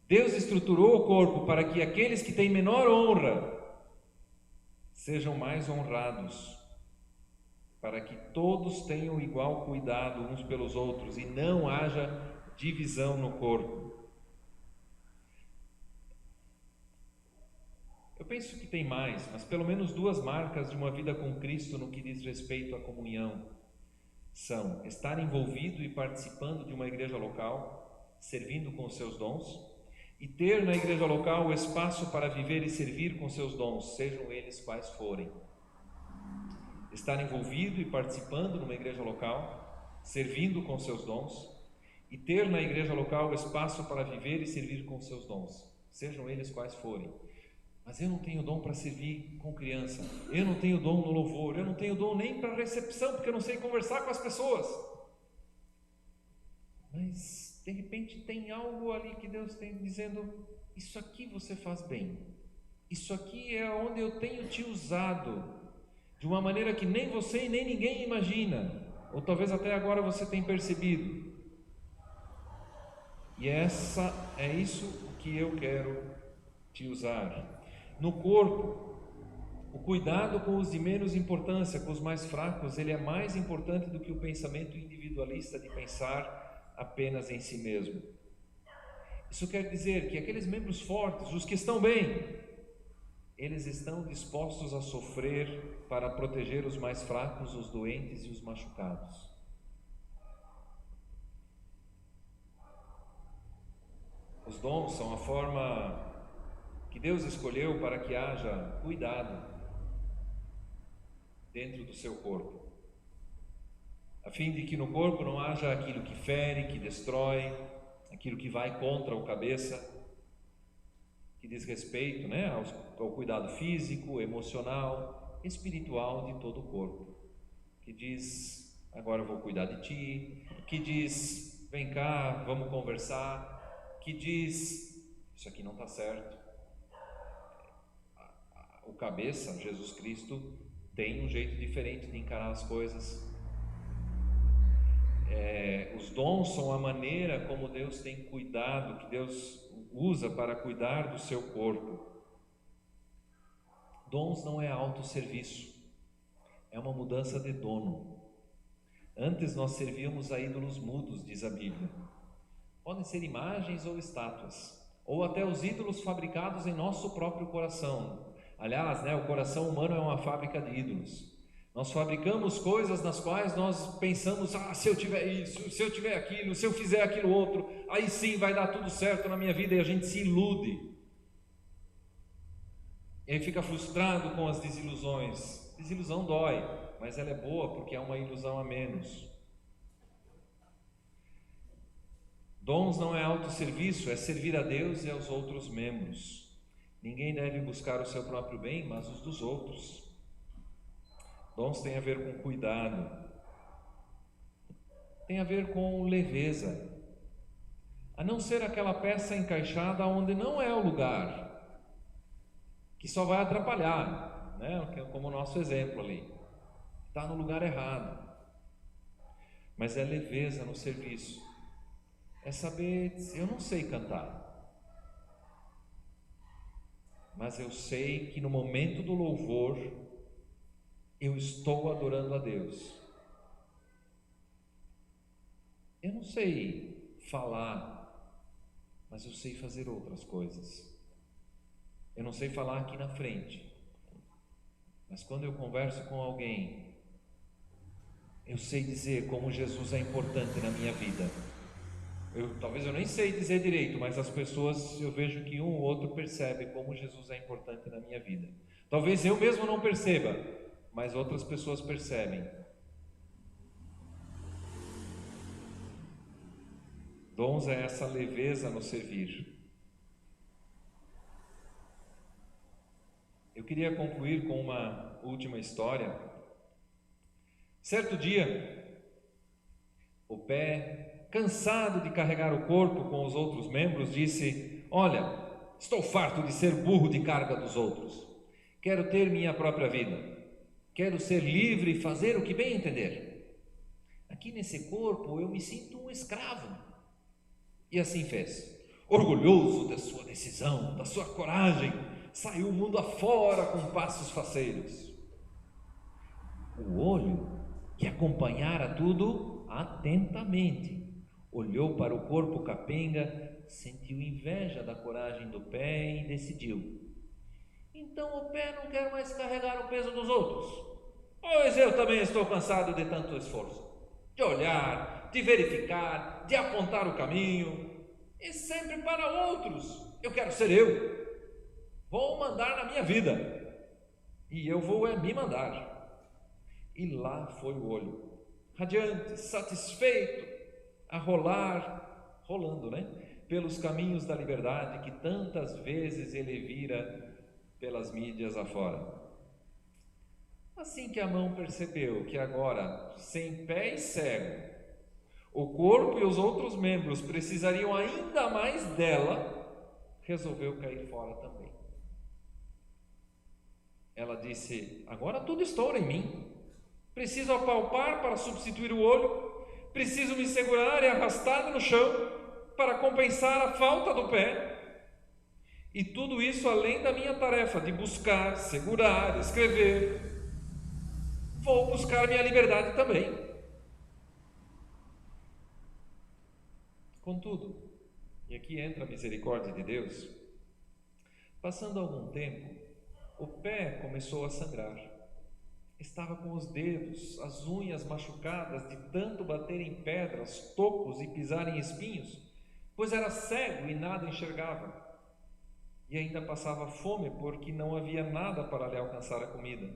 Deus estruturou o corpo para que aqueles que têm menor honra sejam mais honrados, para que todos tenham igual cuidado uns pelos outros e não haja divisão no corpo. Eu penso que tem mais, mas pelo menos 2 marcas de uma vida com Cristo no que diz respeito à comunhão são estar envolvido e participando de uma igreja local, servindo com os seus dons, e ter na igreja local o espaço para viver e servir com seus dons, sejam eles quais forem. Estar envolvido e participando numa igreja local, servindo com seus dons, e ter na igreja local o espaço para viver e servir com seus dons, sejam eles quais forem. Mas eu não tenho dom para servir com criança, eu não tenho dom no louvor, eu não tenho dom nem para recepção, porque eu não sei conversar com as pessoas. Mas de repente tem algo ali que Deus tem dizendo: isso aqui você faz bem, isso aqui é onde eu tenho te usado de uma maneira que nem você e nem ninguém imagina, ou talvez até agora você tenha percebido. E é isso que eu quero te usar. No corpo, o cuidado com os de menos importância, com os mais fracos, ele é mais importante do que o pensamento individualista de pensar apenas em si mesmo. Isso quer dizer que aqueles membros fortes, os que estão bem, eles estão dispostos a sofrer para proteger os mais fracos, os doentes e os machucados. Os dons são a forma que Deus escolheu para que haja cuidado dentro do seu corpo, a fim de que no corpo não haja aquilo que fere, que destrói, aquilo que vai contra o cabeça, que diz respeito, ao cuidado físico, emocional, espiritual de todo o corpo, que diz: agora eu vou cuidar de ti, que diz: vem cá, vamos conversar, que diz: isso aqui não está certo. O cabeça, Jesus Cristo, tem um jeito diferente de encarar as coisas. Os dons são a maneira como Deus tem cuidado, que Deus usa para cuidar do seu corpo. Dons não é autosserviço, é uma mudança de dono. Antes nós servíamos a ídolos mudos, diz a Bíblia. Podem ser imagens ou estátuas, ou até os ídolos fabricados em nosso próprio coração. Aliás, o coração humano é uma fábrica de ídolos. Nós fabricamos coisas nas quais nós pensamos: se eu tiver isso, se eu tiver aquilo, se eu fizer aquilo outro, aí sim vai dar tudo certo na minha vida, e a gente se ilude. E aí fica frustrado com as desilusões. Desilusão dói, mas ela é boa porque é uma ilusão a menos. Dons não é autosserviço, é servir a Deus e aos outros membros. Ninguém deve buscar o seu próprio bem, mas os dos outros. Dons tem a ver com cuidado, tem a ver com leveza, a não ser aquela peça encaixada onde não é o lugar, que só vai atrapalhar, como o nosso exemplo ali, está no lugar errado. Mas é leveza no serviço, é saber: eu não sei cantar, mas eu sei que no momento do louvor eu estou adorando a Deus. Eu não sei falar, mas eu sei fazer outras coisas. Eu não sei falar aqui na frente, mas quando eu converso com alguém, eu sei dizer como Jesus é importante na minha vida. Talvez eu nem sei dizer direito, mas as pessoas, eu vejo que um ou outro percebe como Jesus é importante na minha vida. Talvez eu mesmo não perceba, mas outras pessoas percebem. Dons é essa leveza no servir. Eu queria concluir com uma última história. Certo dia, o pé, cansado de carregar o corpo com os outros membros, disse: olha, estou farto de ser burro de carga dos outros. Quero ter minha própria vida. Quero ser livre e fazer o que bem entender. Aqui nesse corpo eu me sinto um escravo. E assim fez. Orgulhoso da sua decisão, da sua coragem, saiu o mundo afora com passos faceiros. O olho, que acompanhara tudo atentamente, olhou para o corpo capenga, sentiu inveja da coragem do pé e decidiu: então o pé não quer mais carregar o peso dos outros, pois eu também estou cansado de tanto esforço, de olhar, de verificar, de apontar o caminho, e sempre para outros. Eu quero ser eu, vou mandar na minha vida, e eu vou me mandar. E lá foi o olho, radiante, satisfeito, a rolando, pelos caminhos da liberdade que tantas vezes ele vira pelas mídias afora. Assim que a mão percebeu que agora, sem pé e cego, o corpo e os outros membros precisariam ainda mais dela, resolveu cair fora também. Ela disse: agora tudo estoura em mim. Preciso apalpar para substituir o olho, preciso me segurar e arrastar-me no chão para compensar a falta do pé. E tudo isso além da minha tarefa de buscar, segurar, escrever. Vou buscar minha liberdade também. Contudo, e aqui entra a misericórdia de Deus, passando algum tempo, o pé começou a sangrar. Estava com os dedos, as unhas machucadas de tanto bater em pedras, tocos e pisar em espinhos, pois era cego e nada enxergava. E ainda passava fome porque não havia nada para lhe alcançar a comida.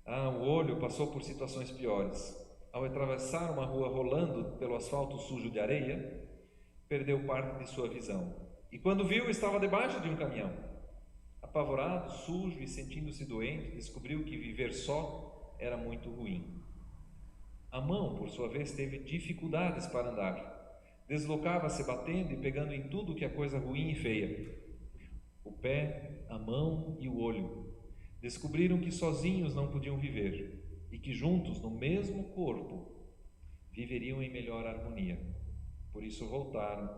O olho passou por situações piores. Ao atravessar uma rua rolando pelo asfalto sujo de areia, perdeu parte de sua visão. E quando viu, estava debaixo de um caminhão. Apavorado, sujo e sentindo-se doente, descobriu que viver só era muito ruim. A mão, por sua vez, teve dificuldades para andar. Deslocava-se batendo e pegando em tudo que é coisa ruim e feia. O pé, a mão e o olho descobriram que sozinhos não podiam viver e que juntos, no mesmo corpo, viveriam em melhor harmonia. Por isso voltaram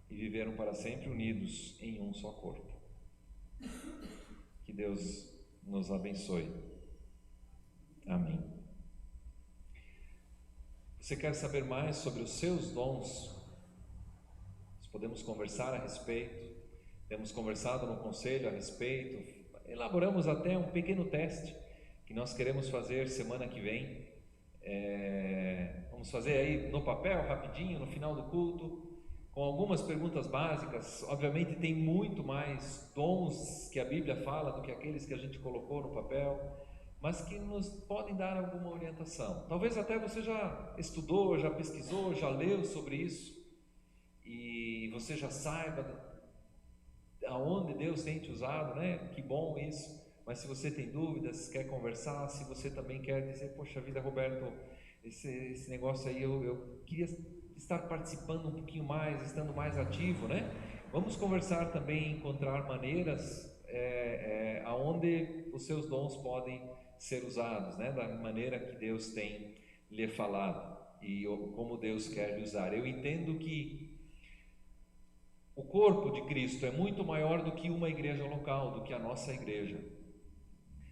e viveram para sempre unidos em um só corpo. Que Deus nos abençoe. Amém. Você quer saber mais sobre os seus dons? Nós podemos conversar a respeito. Temos conversado no conselho a respeito. Elaboramos até um pequeno teste que nós queremos fazer semana que vem. Vamos fazer aí no papel, rapidinho, no final do culto, com algumas perguntas básicas. Obviamente tem muito mais dons que a Bíblia fala do que aqueles que a gente colocou no papel, mas que nos podem dar alguma orientação. Talvez até você já estudou, já pesquisou, já leu sobre isso, e você já saiba aonde Deus tem te usado, Que bom isso. Mas se você tem dúvidas, quer conversar, se você também quer dizer: poxa vida, Roberto, esse negócio aí eu queria estar participando um pouquinho mais, estando mais ativo, Vamos conversar também, encontrar maneiras aonde os seus dons podem ser usados, da maneira que Deus tem lhe falado e como Deus quer lhe usar. Eu entendo que o corpo de Cristo é muito maior do que uma igreja local, do que a nossa igreja.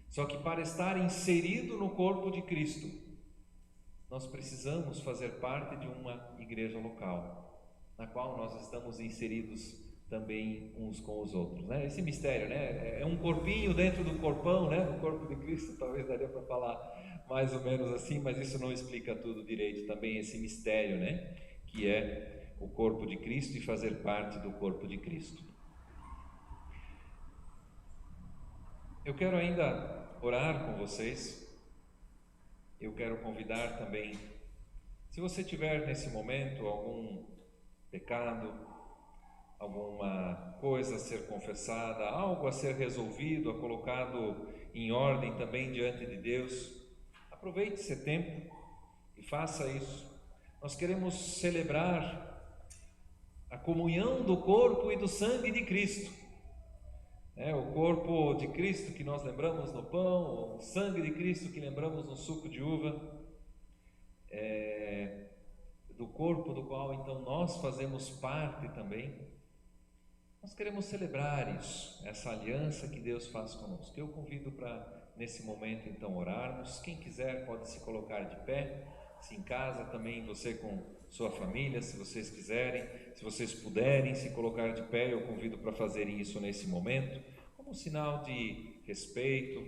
Só que para estar inserido no corpo de Cristo, nós precisamos fazer parte de uma igreja local, na qual nós estamos inseridos também uns com os outros, Esse mistério, É um corpinho dentro do corpão, do corpo de Cristo. Talvez daria para falar mais ou menos assim, mas isso não explica tudo direito. Também esse mistério, Que é o corpo de Cristo e fazer parte do corpo de Cristo. Eu quero ainda orar com vocês. Eu quero convidar também, se você tiver nesse momento algum pecado, alguma coisa a ser confessada, algo a ser resolvido, a colocado em ordem também diante de Deus, aproveite esse tempo e faça isso. Nós queremos celebrar a comunhão do corpo e do sangue de Cristo. O corpo de Cristo que nós lembramos no pão, o sangue de Cristo que lembramos no suco de uva, do corpo do qual então nós fazemos parte também. Nós queremos celebrar isso, essa aliança que Deus faz conosco. Eu convido para, nesse momento, então, orarmos. Quem quiser pode se colocar de pé, se em casa também, você com sua família, se vocês quiserem, se vocês puderem se colocar de pé, eu convido para fazerem isso nesse momento, como um sinal de respeito,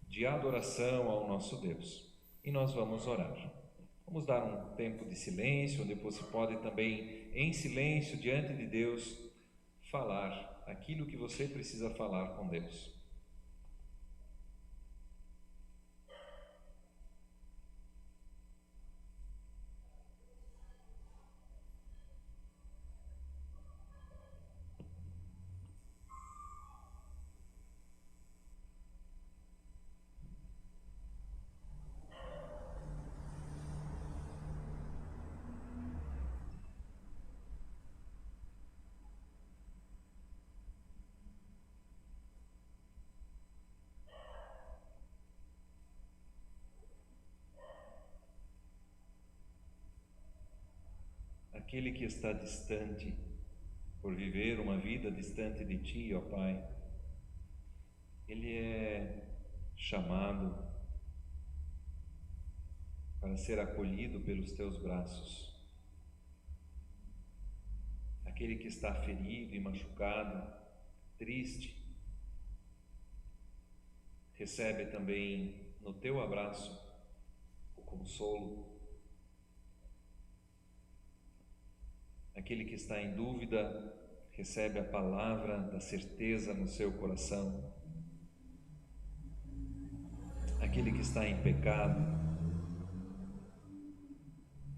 de adoração ao nosso Deus. E nós vamos orar. Vamos dar um tempo de silêncio, onde você pode também, em silêncio, diante de Deus, falar aquilo que você precisa falar com Deus. Aquele que está distante, por viver uma vida distante de Ti, ó Pai, ele é chamado para ser acolhido pelos Teus braços. Aquele que está ferido e machucado, triste, recebe também no Teu abraço o consolo. Aquele que está em dúvida, recebe a palavra da certeza no seu coração. Aquele que está em pecado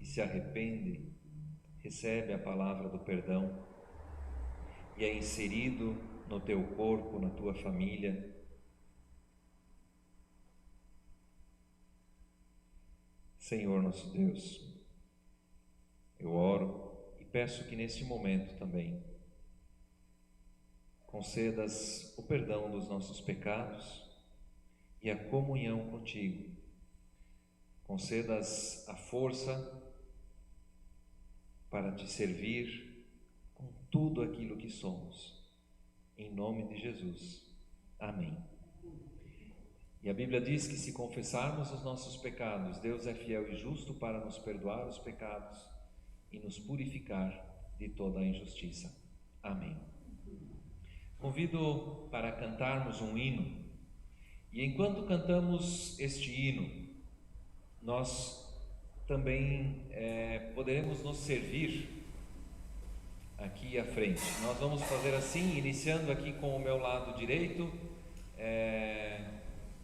e se arrepende, recebe a palavra do perdão e é inserido no teu corpo, na tua família. Senhor nosso Deus, eu oro e peço que neste momento também concedas o perdão dos nossos pecados e a comunhão contigo. Concedas a força para te servir com tudo aquilo que somos. Em nome de Jesus. Amém. E a Bíblia diz que se confessarmos os nossos pecados, Deus é fiel e justo para nos perdoar os pecados e nos purificar de toda a injustiça. Amém. Convido para cantarmos um hino. E enquanto cantamos este hino, nós também poderemos nos servir aqui à frente. Nós vamos fazer assim, iniciando aqui com o meu lado direito.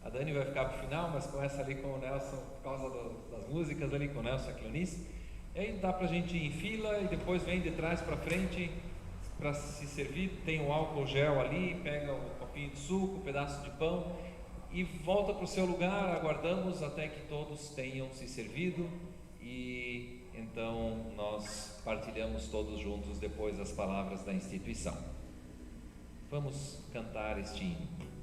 A Dani vai ficar para o final, mas começa ali com o Nelson, por causa das músicas ali com o Nelson e a Cleonice. E aí dá para a gente ir em fila e depois vem de trás para frente para se servir. Tem um álcool gel ali, pega um copinho de suco, um pedaço de pão e volta para o seu lugar. Aguardamos até que todos tenham se servido e então nós partilhamos todos juntos depois as palavras da instituição. Vamos cantar este hino.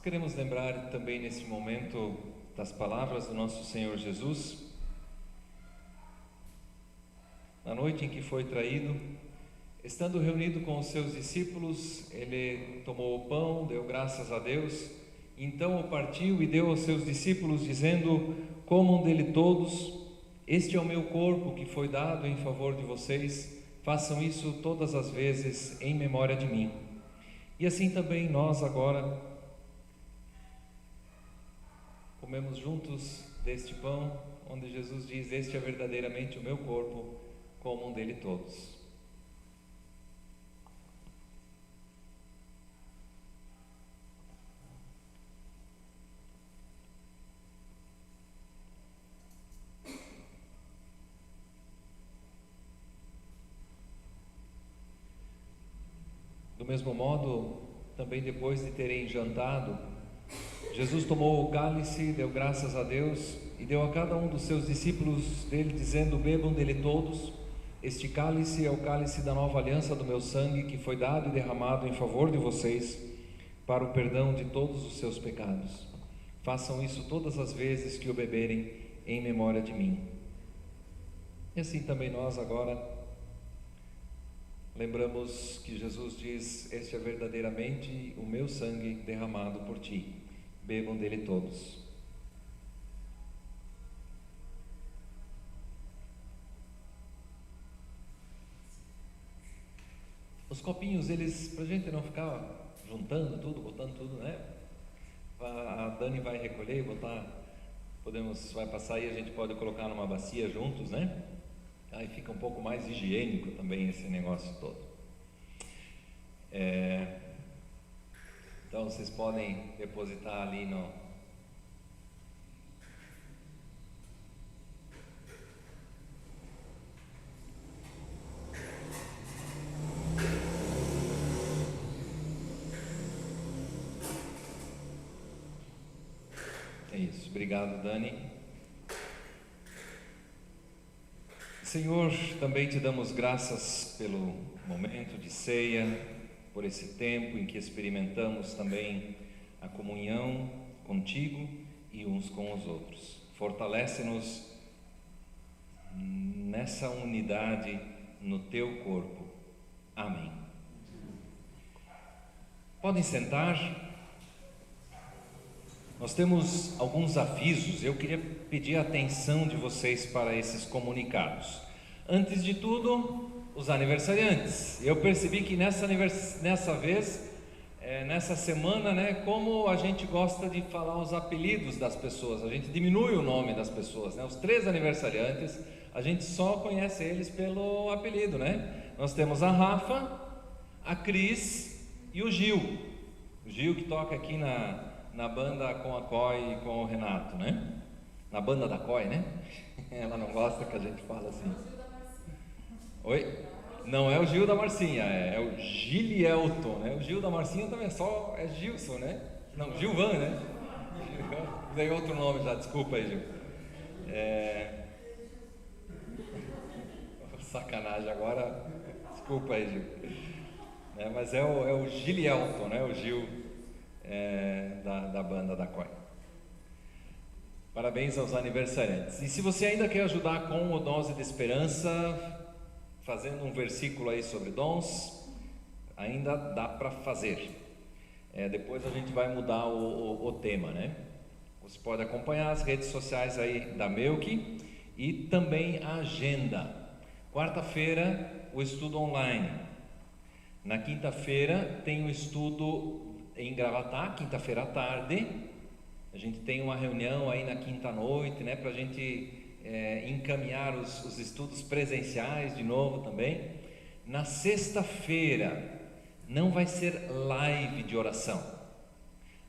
Queremos lembrar também nesse momento das palavras do nosso Senhor Jesus. Na noite em que foi traído, estando reunido com os seus discípulos, ele tomou o pão, deu graças a Deus, então o partiu e deu aos seus discípulos, dizendo: comam dele todos, este é o meu corpo que foi dado em favor de vocês, façam isso todas as vezes em memória de mim. E assim também nós agora comemos juntos deste pão, onde Jesus diz: este é verdadeiramente o meu corpo, comam dele todos. Do mesmo modo, também depois de terem jantado, Jesus tomou o cálice, deu graças a Deus e deu a cada um dos seus discípulos dele, dizendo: bebam dele todos, este cálice é o cálice da nova aliança do meu sangue, que foi dado e derramado em favor de vocês, para o perdão de todos os seus pecados. Façam isso todas as vezes que o beberem, em memória de mim. E assim também nós agora lembramos que Jesus diz: este é verdadeiramente o meu sangue derramado por ti. Bebam dele todos. Os copinhos, eles, pra gente não ficar juntando tudo, botando tudo, né? A Dani vai recolher e botar, vai passar aí, a gente pode colocar numa bacia juntos, né? Aí fica um pouco mais higiênico também esse negócio todo. Então vocês podem depositar ali no... É isso, obrigado, Dani. Senhor, também te damos graças pelo momento de ceia, por esse tempo em que experimentamos também a comunhão contigo e uns com os outros. Fortalece-nos nessa unidade no teu corpo. Amém. Podem sentar. Nós temos alguns avisos, eu queria pedir a atenção de vocês para esses comunicados. Antes de tudo, os aniversariantes. Eu percebi que nessa semana, né, como a gente gosta de falar os apelidos das pessoas, a gente diminui o nome das pessoas, né? Os 3 aniversariantes, a gente só conhece eles pelo apelido, né? Nós temos a Rafa, a Cris e o Gil. O Gil que toca aqui na banda com a COI e com o Renato, né? Na banda da COI, né? Ela não gosta que a gente fala assim. Oi? Não é o Gil da Marcinha, é o Gilielton, né? O Gil da Marcinha também é Gilson, né? Não, Gilvan, né? Dei outro nome já, desculpa aí, Gil. Sacanagem agora, desculpa aí, Gil. Mas é o Gilielton, né? O Gil da banda da COI. Parabéns aos aniversariantes. E se você ainda quer ajudar com o Dose de Esperança, fazendo um versículo aí sobre dons, ainda dá para fazer. Depois a gente vai mudar o tema, né? Você pode acompanhar as redes sociais aí da Melk e também a agenda. Quarta-feira, o estudo online. Na quinta-feira tem o estudo em Gravatá, quinta-feira à tarde. A gente tem uma reunião aí na quinta-noite, né, para a gente encaminhar os estudos presenciais de novo também. Na sexta-feira não vai ser live de oração.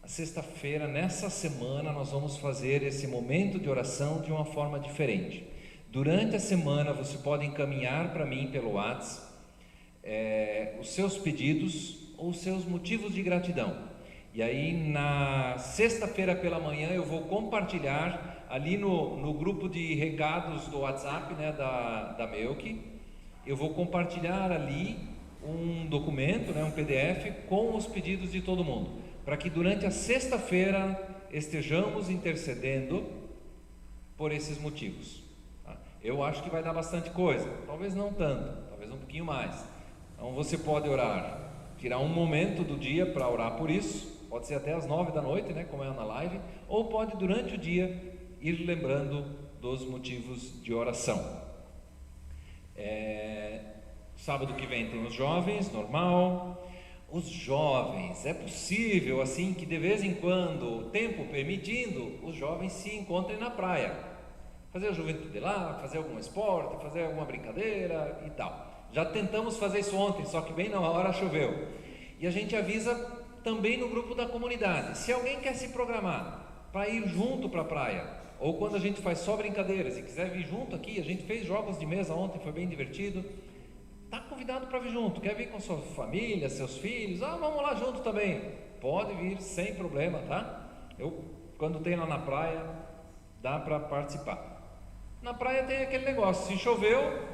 Na sexta-feira, nessa semana, nós vamos fazer esse momento de oração de uma forma diferente. Durante a semana você pode encaminhar para mim pelo WhatsApp os seus pedidos ou os seus motivos de gratidão. E aí na sexta-feira pela manhã eu vou compartilhar ali no grupo de recados do WhatsApp, né, da Melk. Eu vou compartilhar ali um documento, né, um PDF com os pedidos de todo mundo, para que durante a sexta-feira estejamos intercedendo por esses motivos. Tá? Eu acho que vai dar bastante coisa, talvez não tanto, talvez um pouquinho mais. Então você pode orar, tirar um momento do dia para orar por isso. Pode ser até às 9 da noite, né, como é na live, ou pode durante o dia ir lembrando dos motivos de oração. Sábado que vem tem os jovens, normal. Os jovens, é possível assim que de vez em quando, o tempo permitindo, os jovens se encontrem na praia, fazer a juventude lá, fazer algum esporte, fazer alguma brincadeira e tal. Já tentamos fazer isso ontem, só que bem na hora choveu. E a gente avisa também no grupo da comunidade, se alguém quer se programar para ir junto para a praia, ou quando a gente faz só brincadeiras e quiser vir junto aqui, a gente fez jogos de mesa ontem, foi bem divertido, está convidado para vir junto. Quer vir com sua família, seus filhos, vamos lá junto também, pode vir sem problema, tá? Quando tem lá na praia, dá para participar. Na praia tem aquele negócio, se choveu,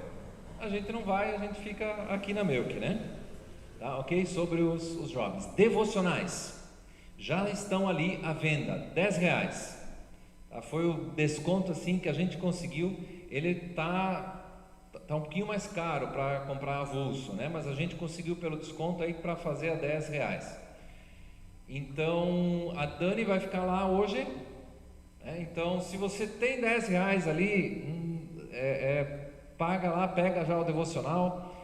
a gente não vai, a gente fica aqui na Melk, né? Tá, ok? Sobre os jovens devocionais, já estão ali à venda, R$10. Tá? Foi o desconto assim que a gente conseguiu. Ele tá um pouquinho mais caro para comprar avulso, né? Mas a gente conseguiu pelo desconto aí para fazer a R$10. Então a Dani vai ficar lá hoje, né? Então se você tem R$10 ali, paga lá, pega já o devocional.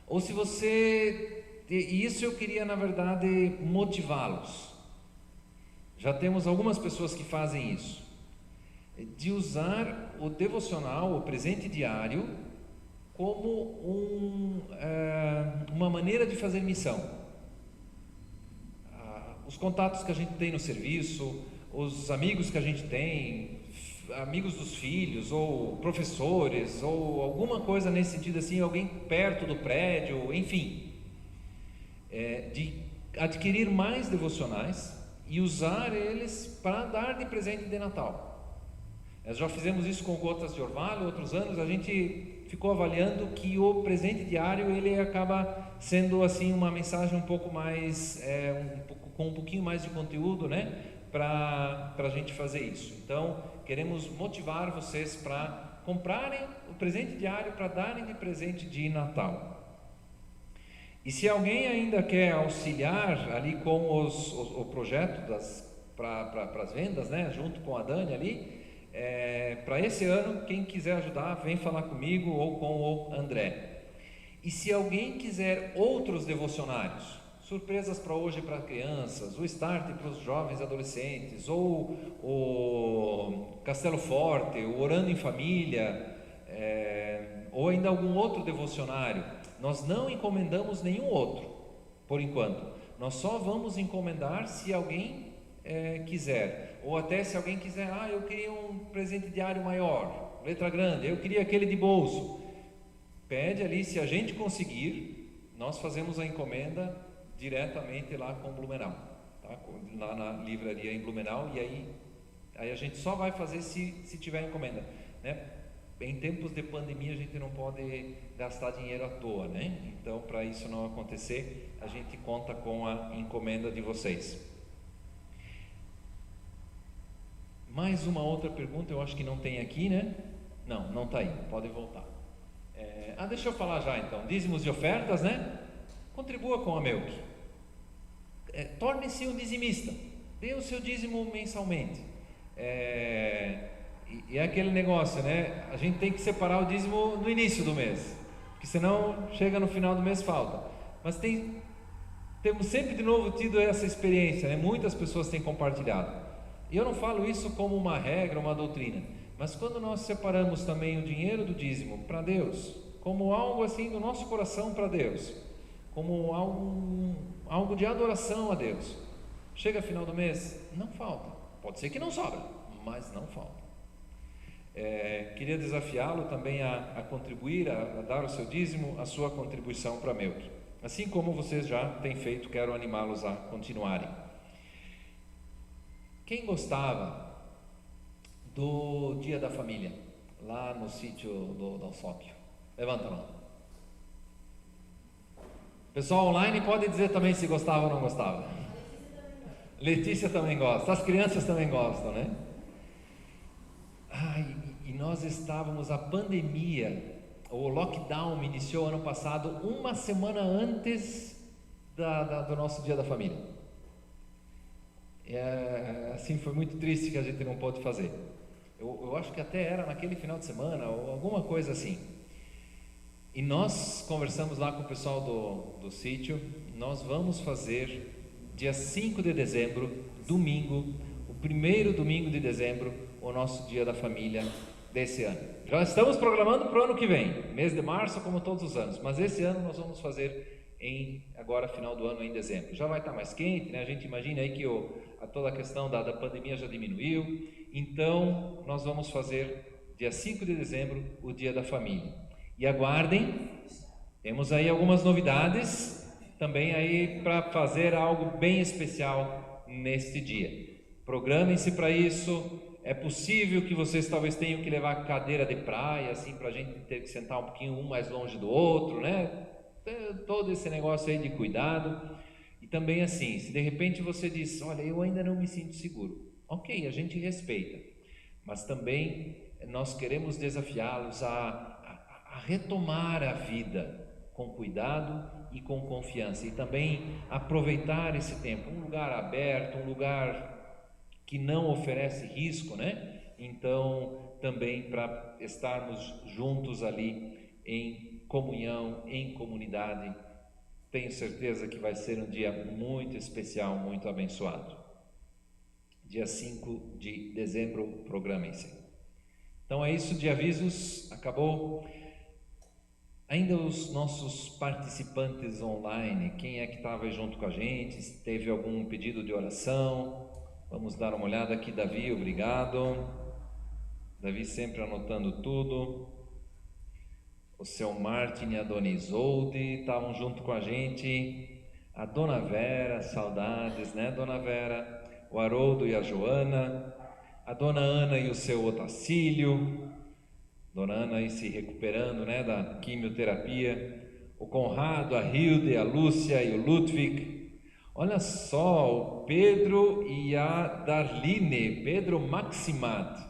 Ou se você... E isso eu queria, na verdade, motivá-los. Já temos algumas pessoas que fazem isso, de usar o devocional, o presente diário, como uma maneira de fazer missão. Os contatos que a gente tem no serviço, os amigos que a gente tem, amigos dos filhos, ou professores, ou alguma coisa nesse sentido assim, alguém perto do prédio, enfim. De adquirir mais devocionais e usar eles para dar de presente de Natal. Nós já fizemos isso com Gotas de Orvalho, outros anos a gente ficou avaliando que o presente diário ele acaba sendo assim uma mensagem um pouco mais, com um pouquinho mais de conteúdo, né, para a gente fazer isso. Então queremos motivar vocês para comprarem o presente diário para darem de presente de Natal. E se alguém ainda quer auxiliar ali com o projeto para as vendas, né? Junto com a Dani ali. Para esse ano, quem quiser ajudar, vem falar comigo ou com o André. E se alguém quiser outros devocionários, surpresas para hoje para crianças, o Start para os jovens e adolescentes, ou o Castelo Forte, o Orando em Família, ou ainda algum outro devocionário, nós não encomendamos nenhum outro, por enquanto. Nós só vamos encomendar se alguém quiser, ou até se alguém quiser, eu queria um presente diário maior, letra grande, eu queria aquele de bolso. Pede ali, se a gente conseguir, nós fazemos a encomenda diretamente lá com Blumenau, tá? Lá na livraria em Blumenau, e aí a gente só vai fazer se tiver encomenda, né? Em tempos de pandemia a gente não pode gastar dinheiro à toa, né? Então, para isso não acontecer, a gente conta com a encomenda de vocês. Mais uma outra pergunta, eu acho que não tem aqui, né? Não está aí, pode voltar. Deixa eu falar já então, dízimos e ofertas, né? Contribua com a Melk. Torne-se um dizimista, dê o seu dízimo mensalmente. E é aquele negócio, né? A gente tem que separar o dízimo no início do mês, porque senão chega no final do mês falta. Mas temos sempre de novo tido essa experiência, né? Muitas pessoas têm compartilhado. E eu não falo isso como uma regra, uma doutrina, mas quando nós separamos também o dinheiro do dízimo para Deus, como algo assim do nosso coração para Deus, como algo de adoração a Deus, chega final do mês, não falta. Pode ser que não sobra, mas não falta. Queria desafiá-lo também a contribuir, a dar o seu dízimo, a sua contribuição para a Melk. Assim como vocês já têm feito, quero animá-los a continuarem. Quem gostava do Dia da Família, lá no sítio do Dalsóquio? Levanta a mão. Pessoal online pode dizer também se gostava ou não gostava. Letícia também gosta, as crianças também gostam, né? E nós estávamos, a pandemia, o lockdown iniciou ano passado, uma semana antes do nosso Dia da Família. Assim, foi muito triste que a gente não pôde fazer. Eu acho que até era naquele final de semana, ou alguma coisa assim. E nós conversamos lá com o pessoal do sítio, nós vamos fazer dia 5 de dezembro, domingo, o primeiro domingo de dezembro, o nosso Dia da Família desse ano. Já estamos programando para o ano que vem, mês de março, como todos os anos, mas esse ano nós vamos fazer agora final do ano, em dezembro. Já vai estar mais quente, né? A gente imagina aí que toda a questão da pandemia já diminuiu, então nós vamos fazer dia 5 de dezembro, o Dia da Família. E aguardem, temos aí algumas novidades também aí para fazer algo bem especial neste dia. Programem-se para isso. É possível que vocês talvez tenham que levar cadeira de praia, assim, para a gente ter que sentar um pouquinho um mais longe do outro, né? Todo esse negócio aí de cuidado. E também assim, se de repente você diz, olha, eu ainda não me sinto seguro. Ok, a gente respeita, mas também nós queremos desafiá-los a retomar a vida com cuidado e com confiança, e também aproveitar esse tempo, um lugar aberto, um lugar que não oferece risco, né? Então, também para estarmos juntos ali em comunhão, em comunidade, tenho certeza que vai ser um dia muito especial, muito abençoado. Dia 5 de dezembro, programem-se. Então é isso de avisos, acabou. Ainda os nossos participantes online, quem é que estava junto com a gente, se teve algum pedido de oração, vamos dar uma olhada aqui. Davi, obrigado. Davi sempre anotando tudo. O seu Martin e a dona Isolde estavam junto com a gente. A dona Vera, saudades, né, dona Vera? O Haroldo e a Joana. A dona Ana e o seu Otacílio. Dona Ana aí se recuperando, né, da quimioterapia. O Conrado, a Hilde, a Lúcia e o Ludwig. Olha só, o Pedro e a Darline, Pedro Maximat,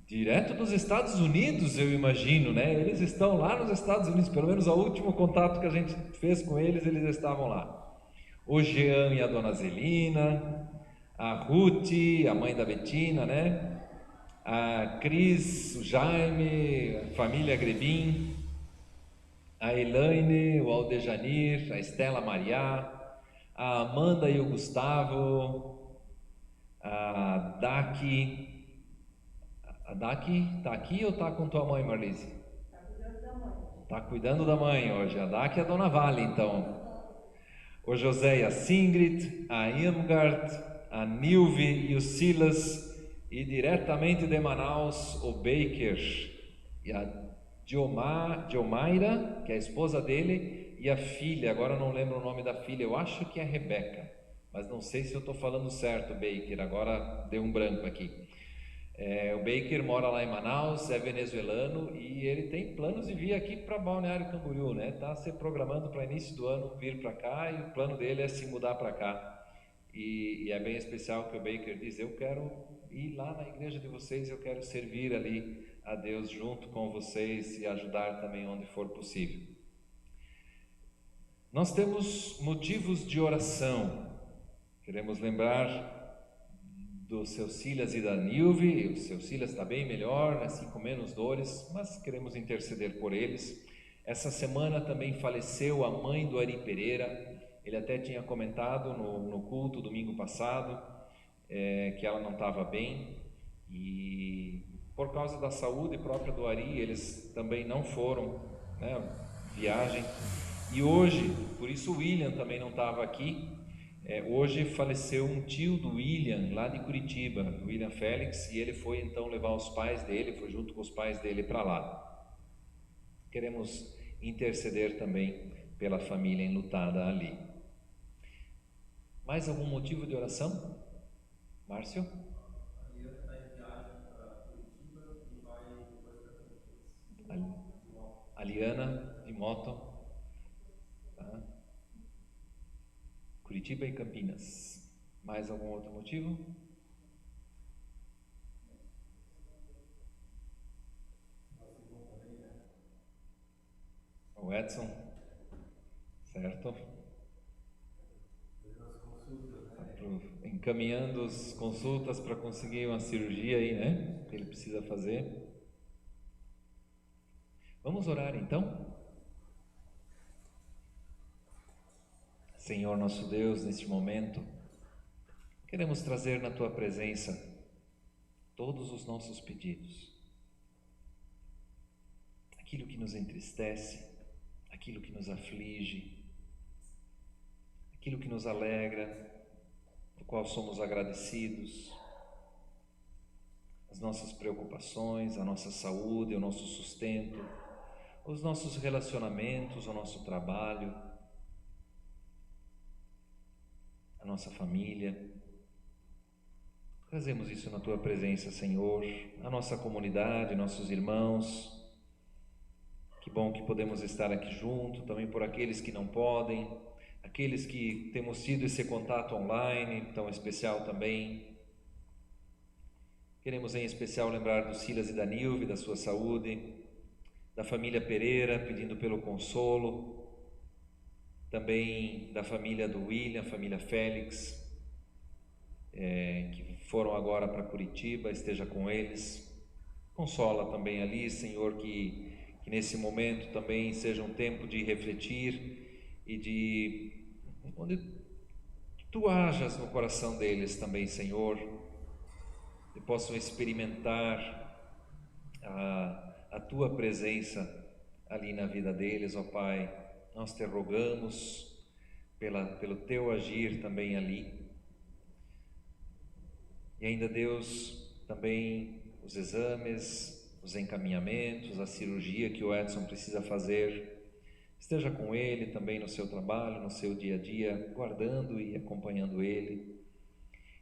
direto dos Estados Unidos, eu imagino, né? Eles estão lá nos Estados Unidos, pelo menos o último contato que a gente fez com eles, eles estavam lá. O Jean e a dona Zelina, a Ruth, a mãe da Betina, né? A Cris, o Jaime, a família Grebin, a Elaine, o Aldejanir, a Estela Maria, a Amanda e o Gustavo, a Daqui. A Daqui tá aqui ou tá com tua mãe, Marlise? Tá cuidando da mãe. Tá cuidando da mãe hoje. A Daqui é a Dona Vale, então. O José e a Singrid, a Irmgard, a Nilve e o Silas, e diretamente de Manaus, o Baker e a Diomaira, que é a esposa dele, e a filha, agora não lembro o nome da filha, eu acho que é Rebeca, mas não sei se eu estou falando certo, Baker, agora deu um branco aqui. O Baker mora lá em Manaus, é venezuelano e ele tem planos de vir aqui para Balneário Camboriú, né? Está se programando para início do ano vir para cá e o plano dele é se mudar para cá. E é bem especial que o Baker diz: eu quero ir lá na igreja de vocês, eu quero servir ali a Deus junto com vocês e ajudar também onde for possível. Nós temos motivos de oração. Queremos lembrar do seu Silas e da Nilve. O seu Silas está bem melhor, assim com menos dores, mas queremos interceder por eles. Essa semana também faleceu a mãe do Ari Pereira. Ele até tinha comentado no culto domingo passado que ela não estava bem e por causa da saúde própria do Ari, eles também não foram, né, viagem. E hoje, por isso o William também não estava aqui. Hoje faleceu um tio do William, lá de Curitiba, o William Félix, e ele foi então levar os pais dele, foi junto com os pais dele para lá. Queremos interceder também pela família enlutada ali. Mais algum motivo de oração? Márcio? A Liana está em viagem para Curitiba e vai depois para Campinas. A Liana, de moto. Tá? Curitiba e Campinas. Mais algum outro motivo? O Edson, certo? Encaminhando as consultas para conseguir uma cirurgia aí, né? Que ele precisa fazer. Vamos orar então? Senhor nosso Deus, neste momento, queremos trazer na Tua presença todos os nossos pedidos. Aquilo que nos entristece, aquilo que nos aflige, aquilo que nos alegra, por qual somos agradecidos, as nossas preocupações, a nossa saúde, o nosso sustento, os nossos relacionamentos, o nosso trabalho, a nossa família. Trazemos isso na Tua presença, Senhor, a nossa comunidade, nossos irmãos. Que bom que podemos estar aqui junto, também por aqueles que não podem, aqueles que temos tido esse contato online, tão especial também. Queremos em especial lembrar do Silas e da Nilve, da sua saúde, da família Pereira, pedindo pelo consolo, também da família do William, família Félix, que foram agora para Curitiba, esteja com eles. Consola também ali, Senhor, que nesse momento também seja um tempo de refletir e de onde Tu hajas no coração deles também, Senhor, e possam experimentar a Tua presença ali na vida deles, ó Pai. Nós Te rogamos pelo Teu agir também ali. E ainda, Deus, também os exames, os encaminhamentos, a cirurgia que o Edson precisa fazer. Esteja com ele também no seu trabalho, no seu dia a dia, guardando e acompanhando ele.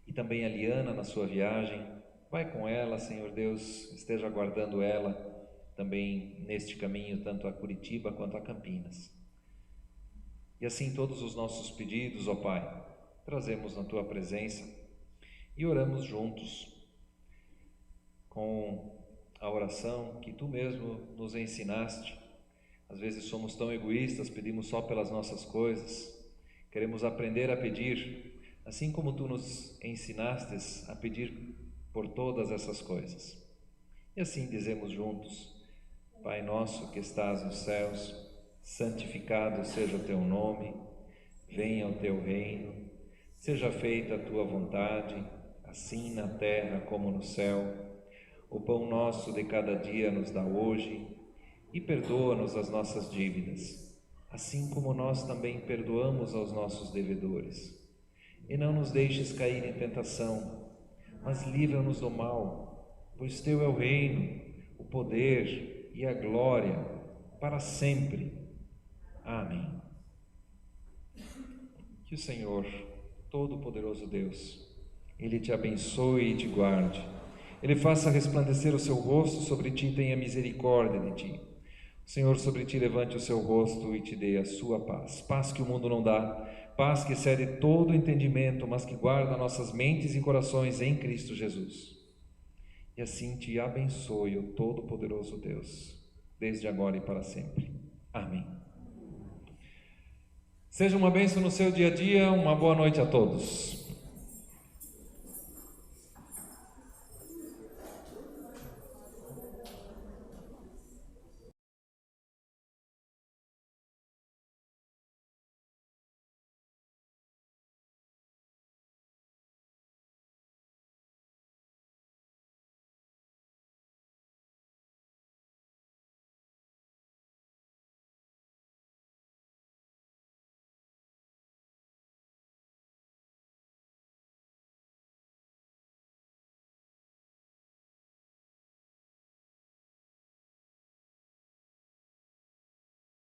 E também a Liana na sua viagem. Vai com ela, Senhor Deus, esteja guardando ela também neste caminho, tanto a Curitiba quanto a Campinas. E assim todos os nossos pedidos, ó Pai, trazemos na Tua presença e oramos juntos com a oração que Tu mesmo nos ensinaste. Às vezes somos tão egoístas, pedimos só pelas nossas coisas. Queremos aprender a pedir assim como tu nos ensinastes a pedir por todas essas coisas. E assim dizemos juntos: Pai nosso que estás nos céus, santificado seja o teu nome, venha o teu reino, seja feita a tua vontade, assim na terra como no céu. O pão nosso de cada dia nos dá hoje, e perdoa-nos as nossas dívidas, assim como nós também perdoamos aos nossos devedores. E não nos deixes cair em tentação, mas livra-nos do mal, pois teu é o reino, o poder e a glória para sempre. Amém. Que o Senhor, Todo-Poderoso Deus, Ele te abençoe e te guarde. Ele faça resplandecer o seu rosto sobre ti e tenha misericórdia de ti. O Senhor sobre ti levante o seu rosto e te dê a sua paz. Paz que o mundo não dá, paz que excede todo entendimento, mas que guarda nossas mentes e corações em Cristo Jesus. E assim te abençoe o Todo-Poderoso Deus, desde agora e para sempre. Amém. Seja uma bênção no seu dia a dia, uma boa noite a todos.